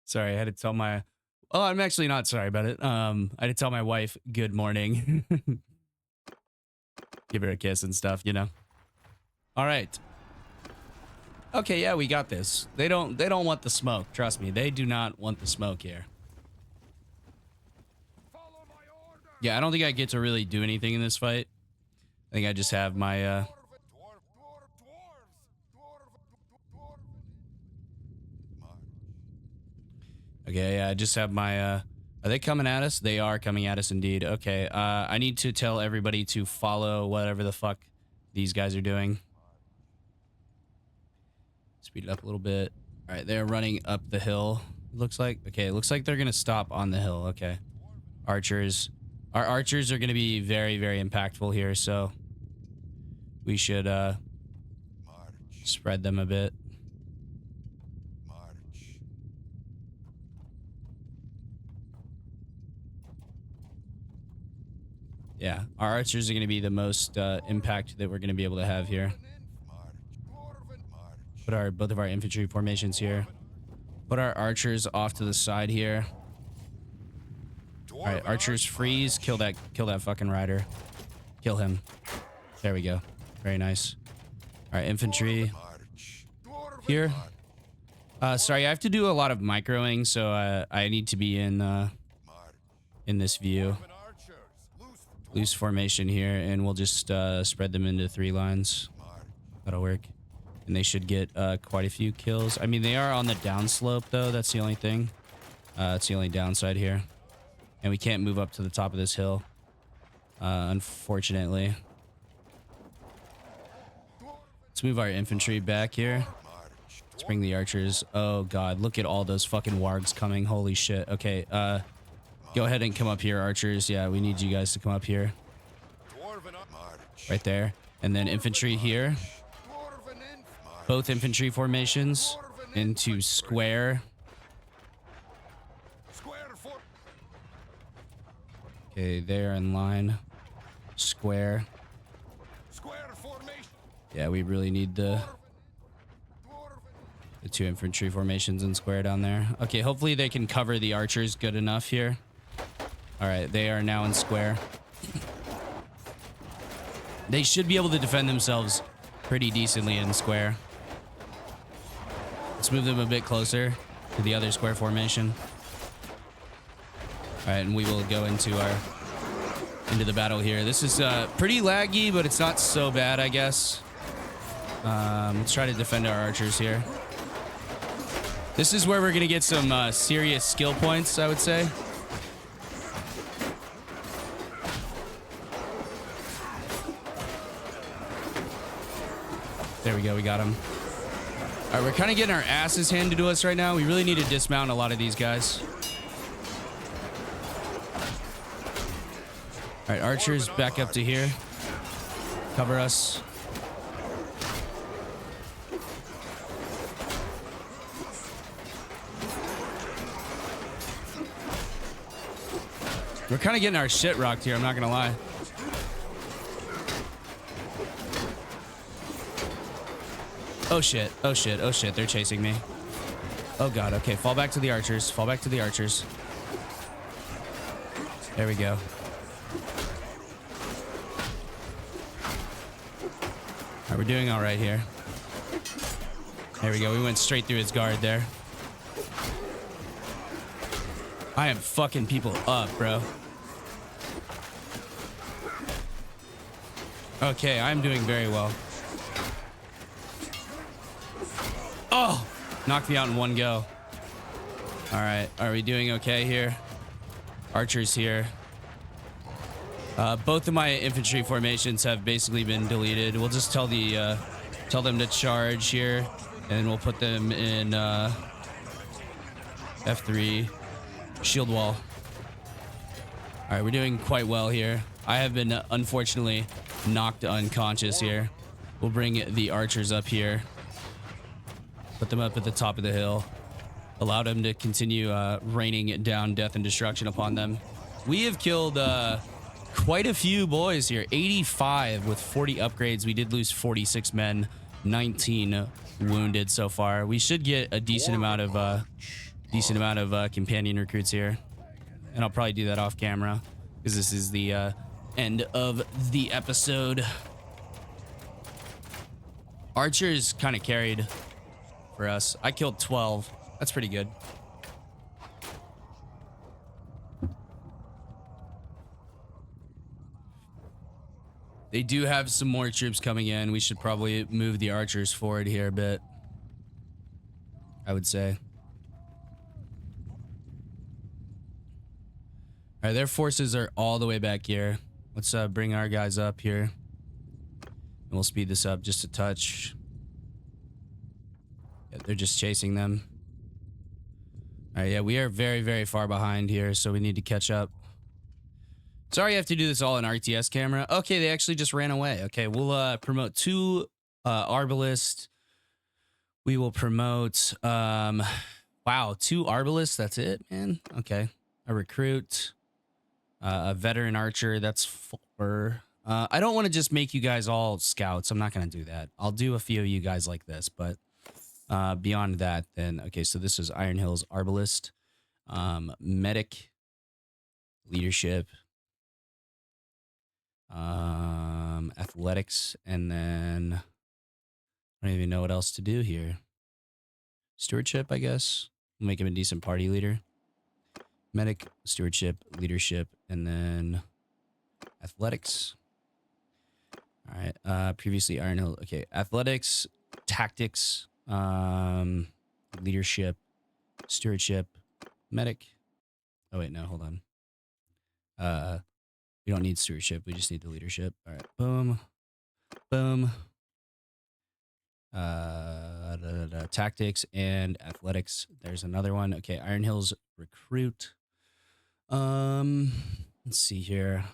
Sorry, I had to tell my... Oh, I'm actually not sorry about it. I had to tell my wife good morning. Give her a kiss and stuff, you know. All right. Okay, yeah, we got this. They don't want the smoke. Trust me, they do not want the smoke here. Follow my orders. Yeah, I don't think I get to really do anything in this fight. I think I just have my Dwarves. Okay, yeah, I just have my are they coming at us? They are coming at us indeed. Okay, I need to tell everybody to follow whatever the fuck these guys are doing. Speed it up a little bit. All right, they're running up the hill. Looks like. Okay, it looks like they're gonna stop on the hill. Okay, archers. Our archers are gonna be very impactful here, so we should spread them a bit. Yeah, our archers are going to be the most impact that we're going to be able to have here. Put both of our infantry formations here. Put our archers off to the side here. All right, archers freeze. Kill that fucking rider. Kill him. There we go. Very nice. All right, infantry here. Sorry, I have to do a lot of microing, so I need to be in this view. Loose formation here, and we'll just spread them into 3 lines. That'll work. And they should get quite a few kills. I mean, they are on the downslope, though. That's the only thing. That's the only downside here. And we can't move up to the top of this hill, unfortunately. Let's move our infantry back here. Let's bring the archers. Oh, God. Look at all those fucking wargs coming. Holy shit. Okay, go ahead and come up here, archers. Yeah, we need you guys to come up here. Right there. And then infantry here. Both infantry formations into square. Okay, they're in line. Square. Yeah, we really need the 2 infantry formations in square down there. Okay, hopefully they can cover the archers good enough here. All right, they are now in square. They should be able to defend themselves pretty decently in square. Let's move them a bit closer to the other square formation. All right, and we will go into the battle here. This is pretty laggy, but it's not so bad, I guess. Let's try to defend our archers here. This is where we're gonna get some serious skill points, I would say. There we go, we got him. All right, we're kind of getting our asses handed to us right now. We really need to dismount a lot of these guys. All right, archers back up to here. Cover us. We're kind of getting our shit rocked here, I'm not gonna lie. Oh shit, oh shit, oh shit, they're chasing me. Oh god, okay, fall back to the archers, fall back to the archers. There we go. All right, we're doing all right here. There we go, we went straight through his guard there. I am fucking people up, bro. Okay, I'm doing very well. Oh, knocked me out in one go. All right, are we doing okay here? Archers here. Both of my infantry formations have basically been deleted. We'll just tell them to charge here, and we'll put them in F3 shield wall. All right, we're doing quite well here. I have been unfortunately knocked unconscious here. We'll bring the archers up here. Put them up at the top of the hill. Allow them to continue raining down death and destruction upon them. We have killed quite a few boys here. 85 with 40 upgrades. We did lose 46 men, 19 wounded so far. We should get a decent amount of companion recruits here, and I'll probably do that off camera because this is the end of the episode. Archers kind of carried for us. I killed 12. That's pretty good. They do have some more troops coming in. We should probably move the archers forward here a bit, I would say. All right, their forces are all the way back here. Let's bring our guys up here, and we'll speed this up just a touch. Yeah, they're just chasing them. All right, yeah, we are very, very far behind here, so we need to catch up. Sorry I have to do this all in RTS camera. Okay, they actually just ran away. Okay, we'll promote 2 arbalists. We will promote, wow, 2 arbalists, that's it, man. Okay, a recruit, a veteran archer, that's 4. I don't want to just make you guys all scouts. I'm not going to do that. I'll do a few of you guys like this, but beyond that, then, okay, so this is Iron Hills Arbalist, medic, leadership, athletics, and then I don't even know what else to do here. Stewardship, I guess. We'll make him a decent party leader. Medic, stewardship, leadership, and then athletics. All right. Previously Iron Hill. Okay, athletics, tactics, leadership, stewardship, medic. Oh wait, no, hold on. We don't need stewardship, we just need the leadership. All right, boom, boom. Tactics and athletics. There's another one. Okay, Iron Hills recruit. Let's see here.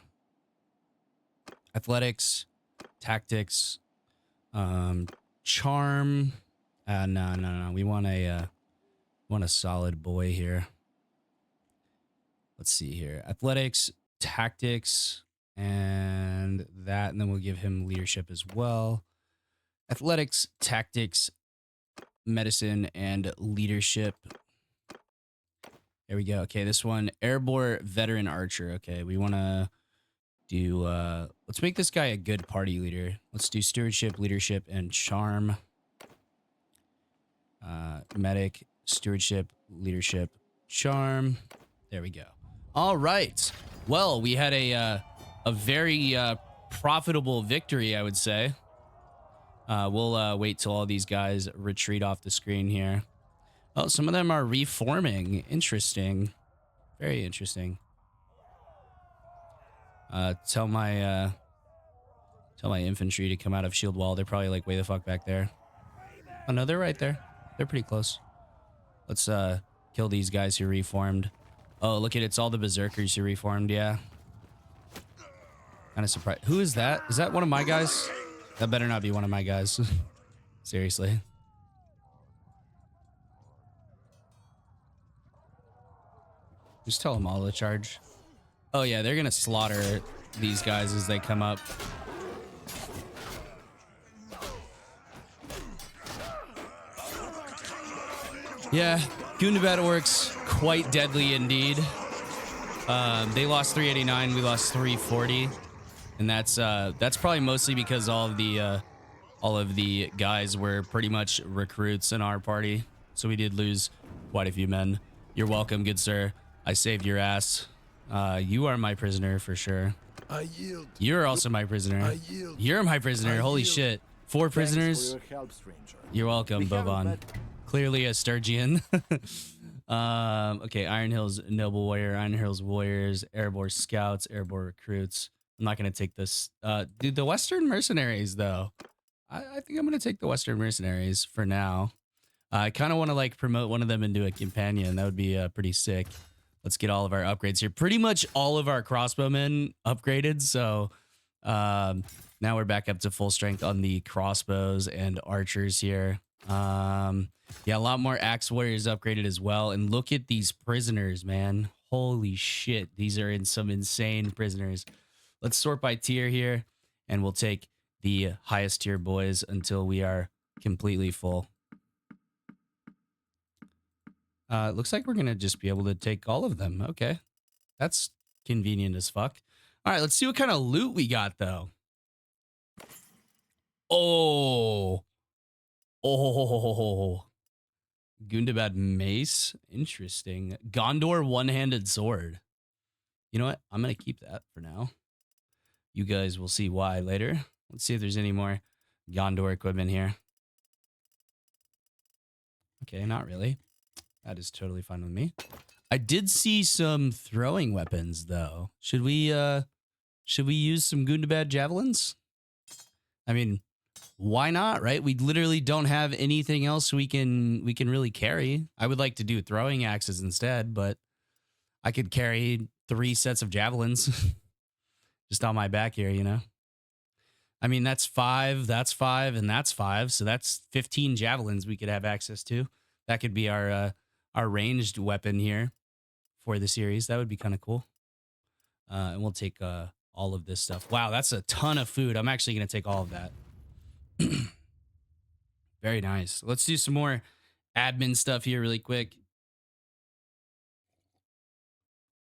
Athletics, tactics, charm. No. We want a solid boy here. Let's see here. Athletics, tactics, and that, and then we'll give him leadership as well. Athletics, tactics, medicine, and leadership. There we go. Okay, this one, airborne veteran archer. Okay, we want to do, let's make this guy a good party leader. Let's do stewardship, leadership, and charm. medic, stewardship, leadership, charm. There we go. All right. Well, we had a very profitable victory, I would say. We'll wait till all these guys retreat off the screen here. Oh, some of them are reforming. Interesting. Very interesting. Tell my infantry to come out of shield wall. They're probably like way the fuck back there. Oh no, they're right there. They're pretty close. Let's kill these guys who reformed. Oh, look at it. It's all the berserkers who reformed. Yeah. Kind of surprised. Who is that? Is that one of my guys? That better not be one of my guys. Seriously. Just tell them all to charge. Oh yeah, they're gonna slaughter these guys as they come up. Yeah, Gundabad orcs, quite deadly indeed. They lost 389, we lost 340, and that's probably mostly because all of the guys were pretty much recruits in our party, so we did lose quite a few men. You're welcome, good sir. I saved your ass. You are my prisoner for sure. I yield. You're also my prisoner. I yield. You're my prisoner. I Holy yield. shit. 4 prisoners. Thanks for your help, stranger. You're welcome, Bovan. Clearly a Sturgian. Okay, Iron Hills Noble Warrior, Iron Hills Warriors, Airborne Scouts, Airborne Recruits. I'm not going to take this. Dude, the Western Mercenaries, though. I think I'm going to take the Western Mercenaries for now. I kind of want to like promote one of them into a companion. That would be pretty sick. Let's get all of our upgrades here. Pretty much all of our crossbowmen upgraded. So now we're back up to full strength on the crossbows and archers here. Yeah, a lot more axe warriors upgraded as well. And look at these prisoners, man. Holy shit. These are in some insane prisoners. Let's sort by tier here, and we'll take the highest tier boys until we are completely full. Looks like we're going to just be able to take all of them. Okay. That's convenient as fuck. All right, let's see what kind of loot we got, though. Oh. Oh. Gundabad mace. Interesting. Gondor one-handed sword. You know what? I'm going to keep that for now. You guys will see why later. Let's see if there's any more Gondor equipment here. Okay, not really. That is totally fine with me. I did see some throwing weapons, though. Should we use some Gundabad javelins? I mean, why not, right? We literally don't have anything else we can really carry. I would like to do throwing axes instead, but I could carry 3 sets of javelins just on my back here, you know? I mean, that's 5, and that's 5, so that's 15 javelins we could have access to. That could be our ranged weapon here for the series. That would be kind of cool. And we'll take all of this stuff. Wow, that's a ton of food. I'm actually going to take all of that. Very nice. Let's do some more admin stuff here really quick.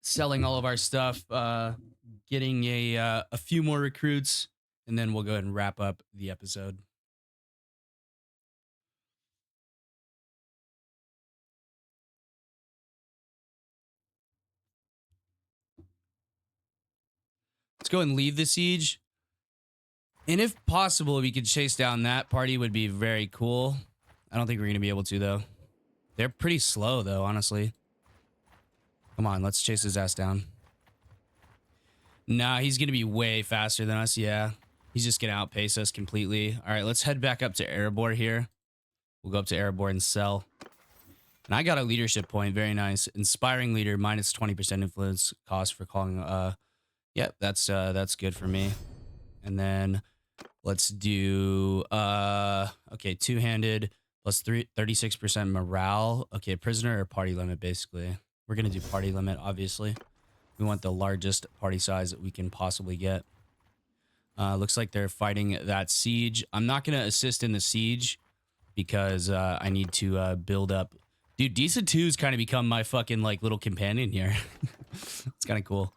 Selling all of our stuff, getting a few more recruits, and then we'll go ahead and wrap up the episode. Let's go and leave the siege. And if possible, if we could chase down that party would be very cool. I don't think we're going to be able to, though. They're pretty slow, though, honestly. Come on, let's chase his ass down. Nah, he's going to be way faster than us, yeah. He's just going to outpace us completely. All right, let's head back up to Erebor here. We'll go up to Erebor and sell. And I got a leadership point. Very nice. Inspiring leader, minus 20% influence cost for calling. Yep, that's good for me. And then let's do okay, two-handed plus 36% morale. Okay, prisoner or party limit, basically. We're gonna do party limit, obviously. We want the largest party size that we can possibly get. Looks like they're fighting that siege. I'm not gonna assist in the siege because I need to build up. Dude, Decent 2's kind of become my fucking like little companion here. It's kind of cool.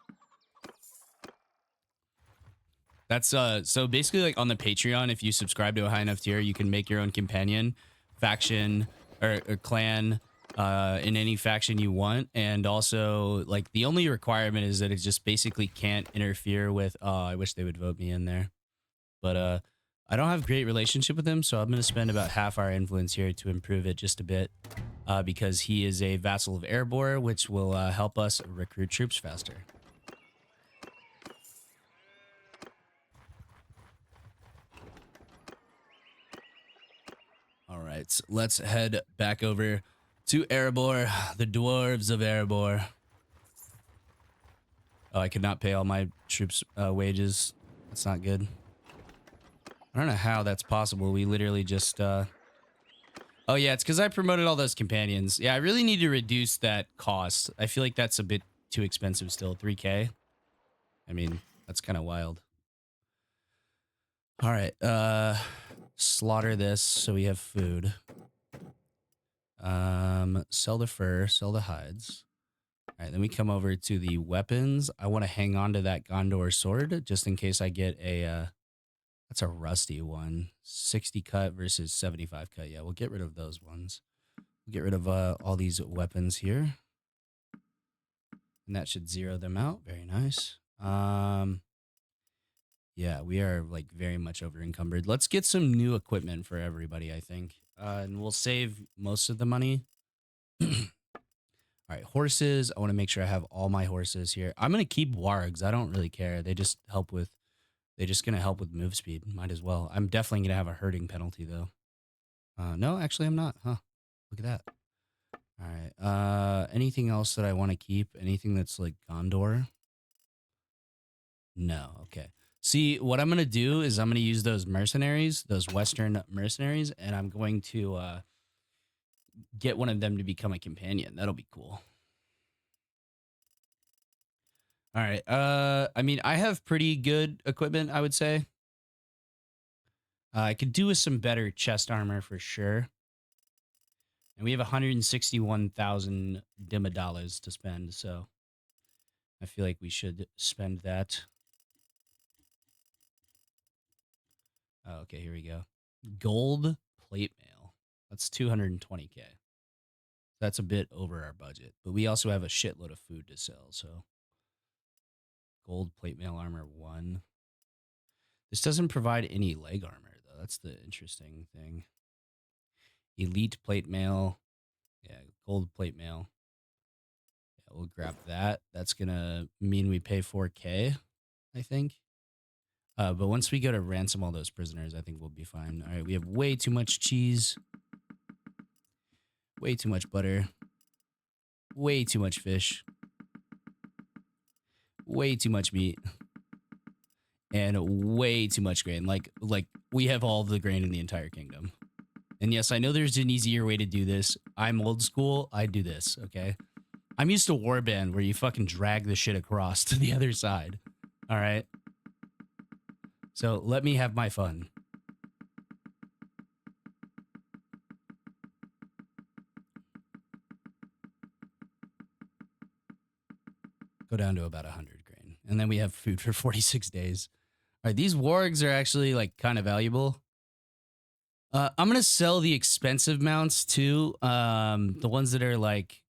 That's so basically like on the Patreon, if you subscribe to a high enough tier, you can make your own companion, faction, or clan in any faction you want. And also, like, the only requirement is that it just basically can't interfere with, oh, I wish they would vote me in there. But I don't have a great relationship with him, so I'm going to spend about half our influence here to improve it just a bit, because he is a vassal of Erebor, which will help us recruit troops faster. All right, so let's head back over to Erebor, the dwarves of Erebor. Oh, I could not pay all my troops' wages. That's not good. I don't know how that's possible. We literally just... Oh, yeah, it's because I promoted all those companions. Yeah, I really need to reduce that cost. I feel like that's a bit too expensive still. 3K? I mean, that's kind of wild. All right, slaughter this so we have food. Sell the fur, sell the hides. All right, then we come over to the weapons. I want to hang on to that Gondor sword just in case I get a, that's a rusty one. 60 cut versus 75 cut. Yeah, we'll get rid of those ones. We'll get rid of all these weapons here. And that should zero them out. Very nice. Yeah, we are like very much over encumbered. Let's get some new equipment for everybody, I think. And we'll save most of the money. All right, horses. I want to make sure I have all my horses here. I'm going to keep wargs. I don't really care. They just help with, they're just going to help with move speed. Might as well. I'm definitely going to have a herding penalty though. No, actually I'm not. Huh. Look at that. All right. Anything else that I want to keep? Anything that's like Gondor? No. Okay. See, what I'm going to do is I'm going to use those mercenaries, those Western mercenaries, and I'm going to get one of them to become a companion. That'll be cool. All right. I mean, I have pretty good equipment, I would say. I could do with some better chest armor for sure. And we have 161,000 dollars to spend, so I feel like we should spend that. Oh, okay, here we go. Gold plate mail. That's 220K. That's a bit over our budget, but we also have a shitload of food to sell, so gold plate mail armor 1. This doesn't provide any leg armor, though. That's the interesting thing. Elite plate mail. Yeah, gold plate mail. Yeah, we'll grab that. That's going to mean we pay 4K, I think. But once we go to ransom all those prisoners, I think we'll be fine. All right, we have way too much cheese. Way too much butter. Way too much fish. Way too much meat. And way too much grain. Like we have all the grain in the entire kingdom. And yes, I know there's an easier way to do this. I'm old school. I do this, okay? I'm used to Warband where you fucking drag the shit across to the other side. All right? So let me have my fun. Go down to about 100 grain. And then we have food for 46 days. All right, these wargs are actually like kind of valuable. I'm going to sell the expensive mounts too. The ones that are like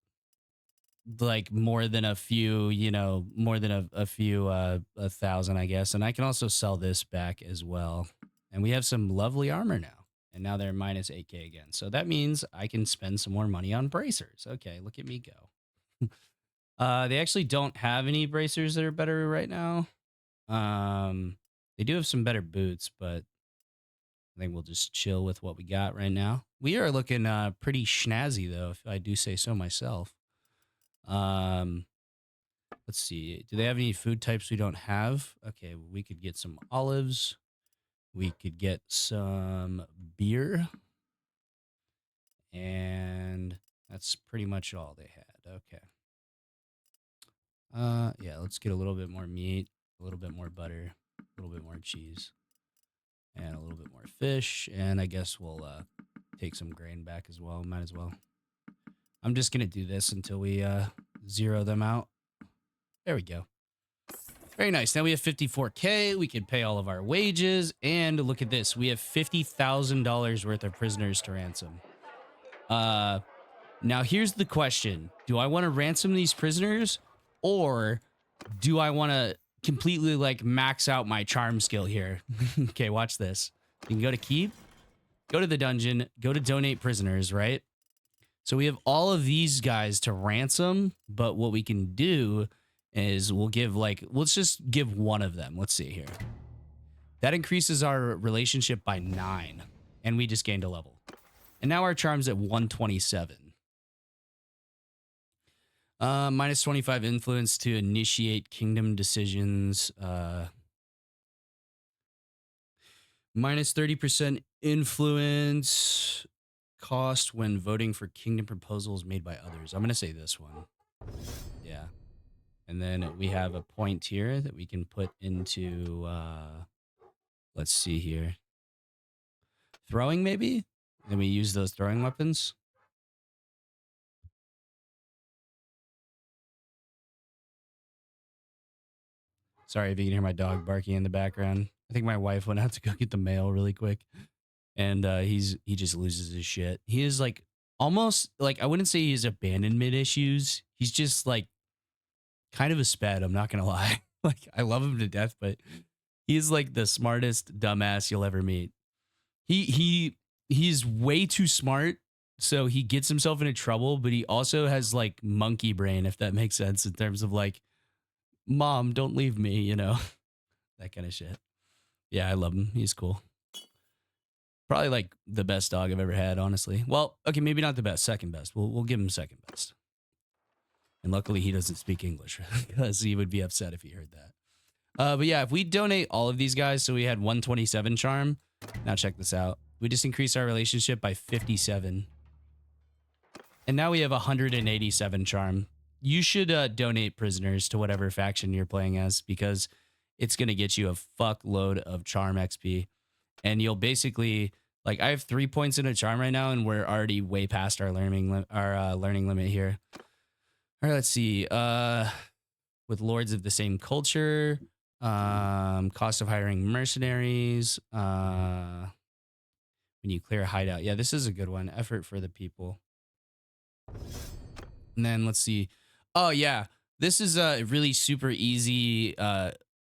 more than a few, you know, more than a few, 1,000, I guess. And I can also sell this back as well. And we have some lovely armor now. And now they're minus 8K again. So that means I can spend some more money on bracers. Okay, look at me go. They actually don't have any bracers that are better right now. They do have some better boots, but I think we'll just chill with what we got right now. We are looking pretty snazzy, though, if I do say so myself. Let's see. Do they have any food types we don't have? Okay, we could get some olives. We could get some beer. And that's pretty much all they had. Okay. Yeah, let's get a little bit more meat, a little bit more butter, a little bit more cheese, and a little bit more fish. And I guess we'll take some grain back as well. Might as well. I'm just going to do this until we zero them out. There we go. Very nice. Now we have 54K. We can pay all of our wages. And look at this. We have $50,000 worth of prisoners to ransom. Now here's the question. Do I want to ransom these prisoners, or do I want to completely like max out my charm skill here? Okay, watch this. You can go to keep, go to the dungeon, go to donate prisoners, right? So we have all of these guys to ransom, but what we can do is we'll give like, let's just give one of them. Let's see here. That increases our relationship by 9, and we just gained a level. And now our charm's at 127. Minus 25 influence to initiate kingdom decisions. Minus 30% influence cost when voting for kingdom proposals made by others. I'm going to say this one. Yeah. And then we have a point here that we can put into, let's see here. Throwing, maybe? Then we use those throwing weapons. Sorry if you can hear my dog barking in the background. I think my wife went out to go get the mail really quick. And he just loses his shit. He is like almost like, I wouldn't say he has abandonment issues. He's just like kind of a sped, I'm not gonna lie. Like, I love him to death, but he's like the smartest dumbass you'll ever meet. He's way too smart, so he gets himself into trouble, but he also has like monkey brain, if that makes sense, in terms of like, mom, don't leave me, you know, that kind of shit. Yeah, I love him. He's cool. Probably like the best dog I've ever had, honestly. Well, okay, maybe not the best, second best. We'll give him second best. And luckily he doesn't speak English because he would be upset if he heard that. But yeah, if we donate all of these guys, so we had 127 charm. Now check this out. We just increased our relationship by 57. And now we have 187 charm. You should donate prisoners to whatever faction you're playing as, because it's going to get you a fuckload of charm XP. And you'll basically, like, I have 3 points in a charm right now, and we're already way past our learning limit here. All right, let's see. With lords of the same culture, cost of hiring mercenaries, when you clear a hideout. Yeah, this is a good one. Effort for the people. And then let's see. Oh yeah, this is a really super easy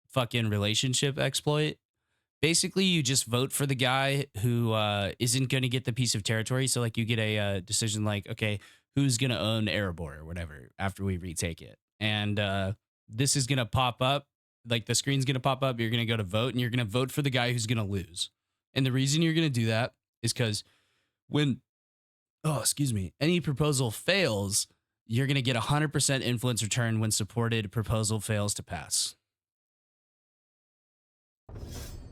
fucking relationship exploit. Basically, you just vote for the guy who isn't going to get the piece of territory. So like you get a decision like, okay, who's going to own Erebor or whatever after we retake it. And this is going to pop up. Like the screen's going to pop up. You're going to go to vote, and you're going to vote for the guy who's going to lose. And the reason you're going to do that is because when, any proposal fails, you're going to get 100% influence return when supported proposal fails to pass.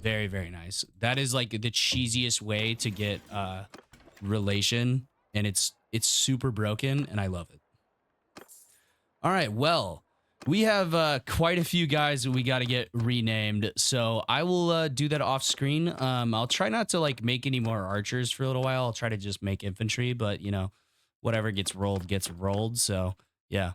Very, very nice. That is like the cheesiest way to get relation, and it's super broken, and I love it. All right, well, we have quite a few guys that we got to get renamed, so I will do that off screen. I'll try not to like make any more archers for a little while. I'll try to just make infantry, but you know, whatever gets rolled. So yeah.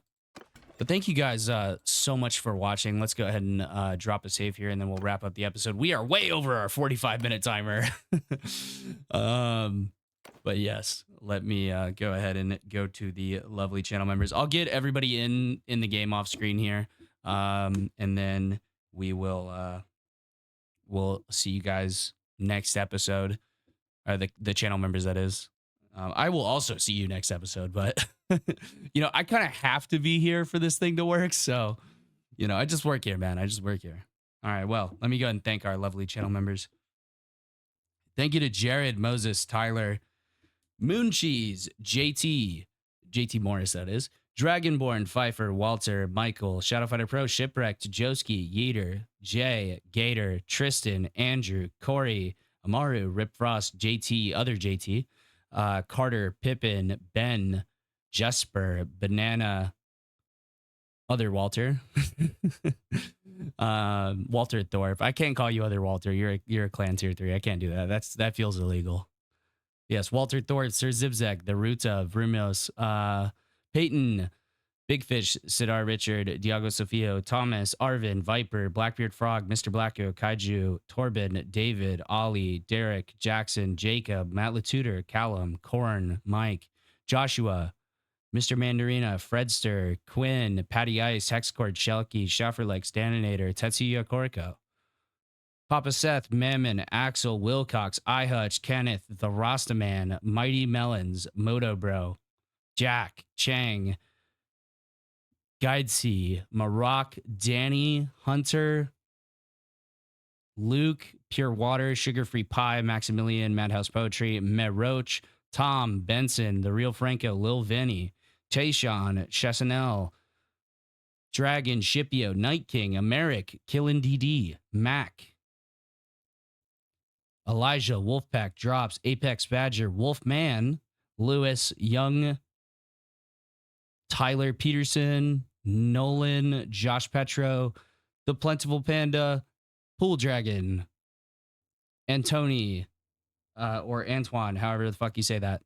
But thank you guys so much for watching. Let's go ahead and drop a save here, and then we'll wrap up the episode. We are way over our 45-minute timer. But yes, let me go ahead and go to the lovely channel members. I'll get everybody in the game off screen here, and then we will we'll see you guys next episode. The channel members, that is. I will also see you next episode, but you know, I kind of have to be here for this thing to work. So, you know, I just work here, man. I just work here. All right. Well, let me go ahead and thank our lovely channel members. Thank you to Jared, Moses, Tyler, Mooncheese, JT Morris, that is, Dragonborn, Pfeiffer, Walter, Michael, Shadowfighter Pro, Shipwrecked, Joski, Yeater, Jay, Gator, Tristan, Andrew, Corey, Amaru, Rip Frost, JT, other JT, Carter, Pippin, Ben, Jesper, Banana, other Walter, Walter Thorpe. I can't call you other Walter. You're a clan tier 3. I can't do that. That feels illegal. Yes, Walter Thorpe, Sir Zibzag, the Ruta, Vrumos, Peyton, Big Fish, Sidar Richard, Diago Sofio, Thomas, Arvin, Viper, Blackbeard Frog, Mr. Blacko, Kaiju, Torben, David, Ollie, Derek, Jackson, Jacob, Matt Latutor, Callum, Corn, Mike, Joshua, Mr. Mandarina, Fredster, Quinn, Patty Ice, Hexcord, Shelky, Schafferlex, Daninator, Tetsuya Koriko, Papa Seth, Mammon, Axel, Wilcox, iHutch, Kenneth, The Rastaman, Mighty Melons, Moto Bro, Jack, Chang, Guidesy, Maroc, Danny, Hunter, Luke, Pure Water, Sugar Free Pie, Maximilian, Madhouse Poetry, Meroach, Tom, Benson, The Real Franco, Lil Vinny, Tayshawn, Chessanel, Dragon, Shipio, Night King, Americ, Killin DD, Mac, Elijah, Wolfpack, Drops, Apex Badger, Wolfman, Lewis, Young, Tyler Peterson, Nolan, Josh Petro, The Plentiful Panda, Pool Dragon, Antony, or Antoine, however the fuck you say that.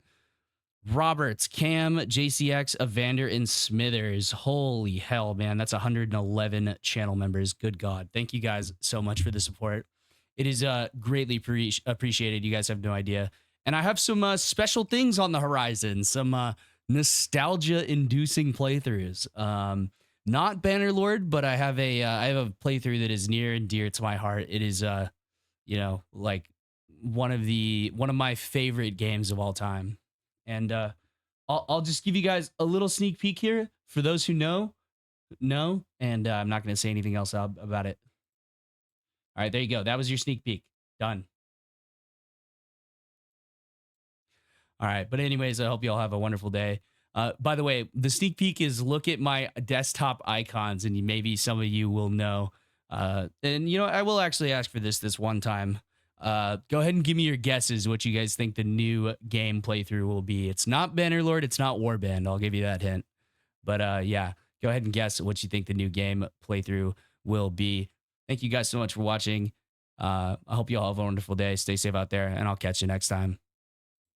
Roberts, Cam, JCX, Evander, and Smithers. Holy hell, man. That's 111 channel members. Good God. Thank you guys so much for the support. It is greatly appreciated. You guys have no idea. And I have some special things on the horizon. Some nostalgia-inducing playthroughs. Not Bannerlord, but I have a playthrough that is near and dear to my heart. It is like one of my favorite games of all time. And I'll just give you guys a little sneak peek here for those who know, and I'm not going to say anything else about it. All right, there you go. That was your sneak peek. Done. All right, but anyways, I hope you all have a wonderful day. By the way, the sneak peek is look at my desktop icons, and maybe some of you will know. And I will actually ask for this one time. Go ahead and give me your guesses what you guys think the new game playthrough will be. It's not Bannerlord, it's not Warband. I'll give you that hint. But yeah, go ahead and guess what you think the new game playthrough will be. Thank you guys so much for watching. I hope you all have a wonderful day. Stay safe out there, and I'll catch you next time.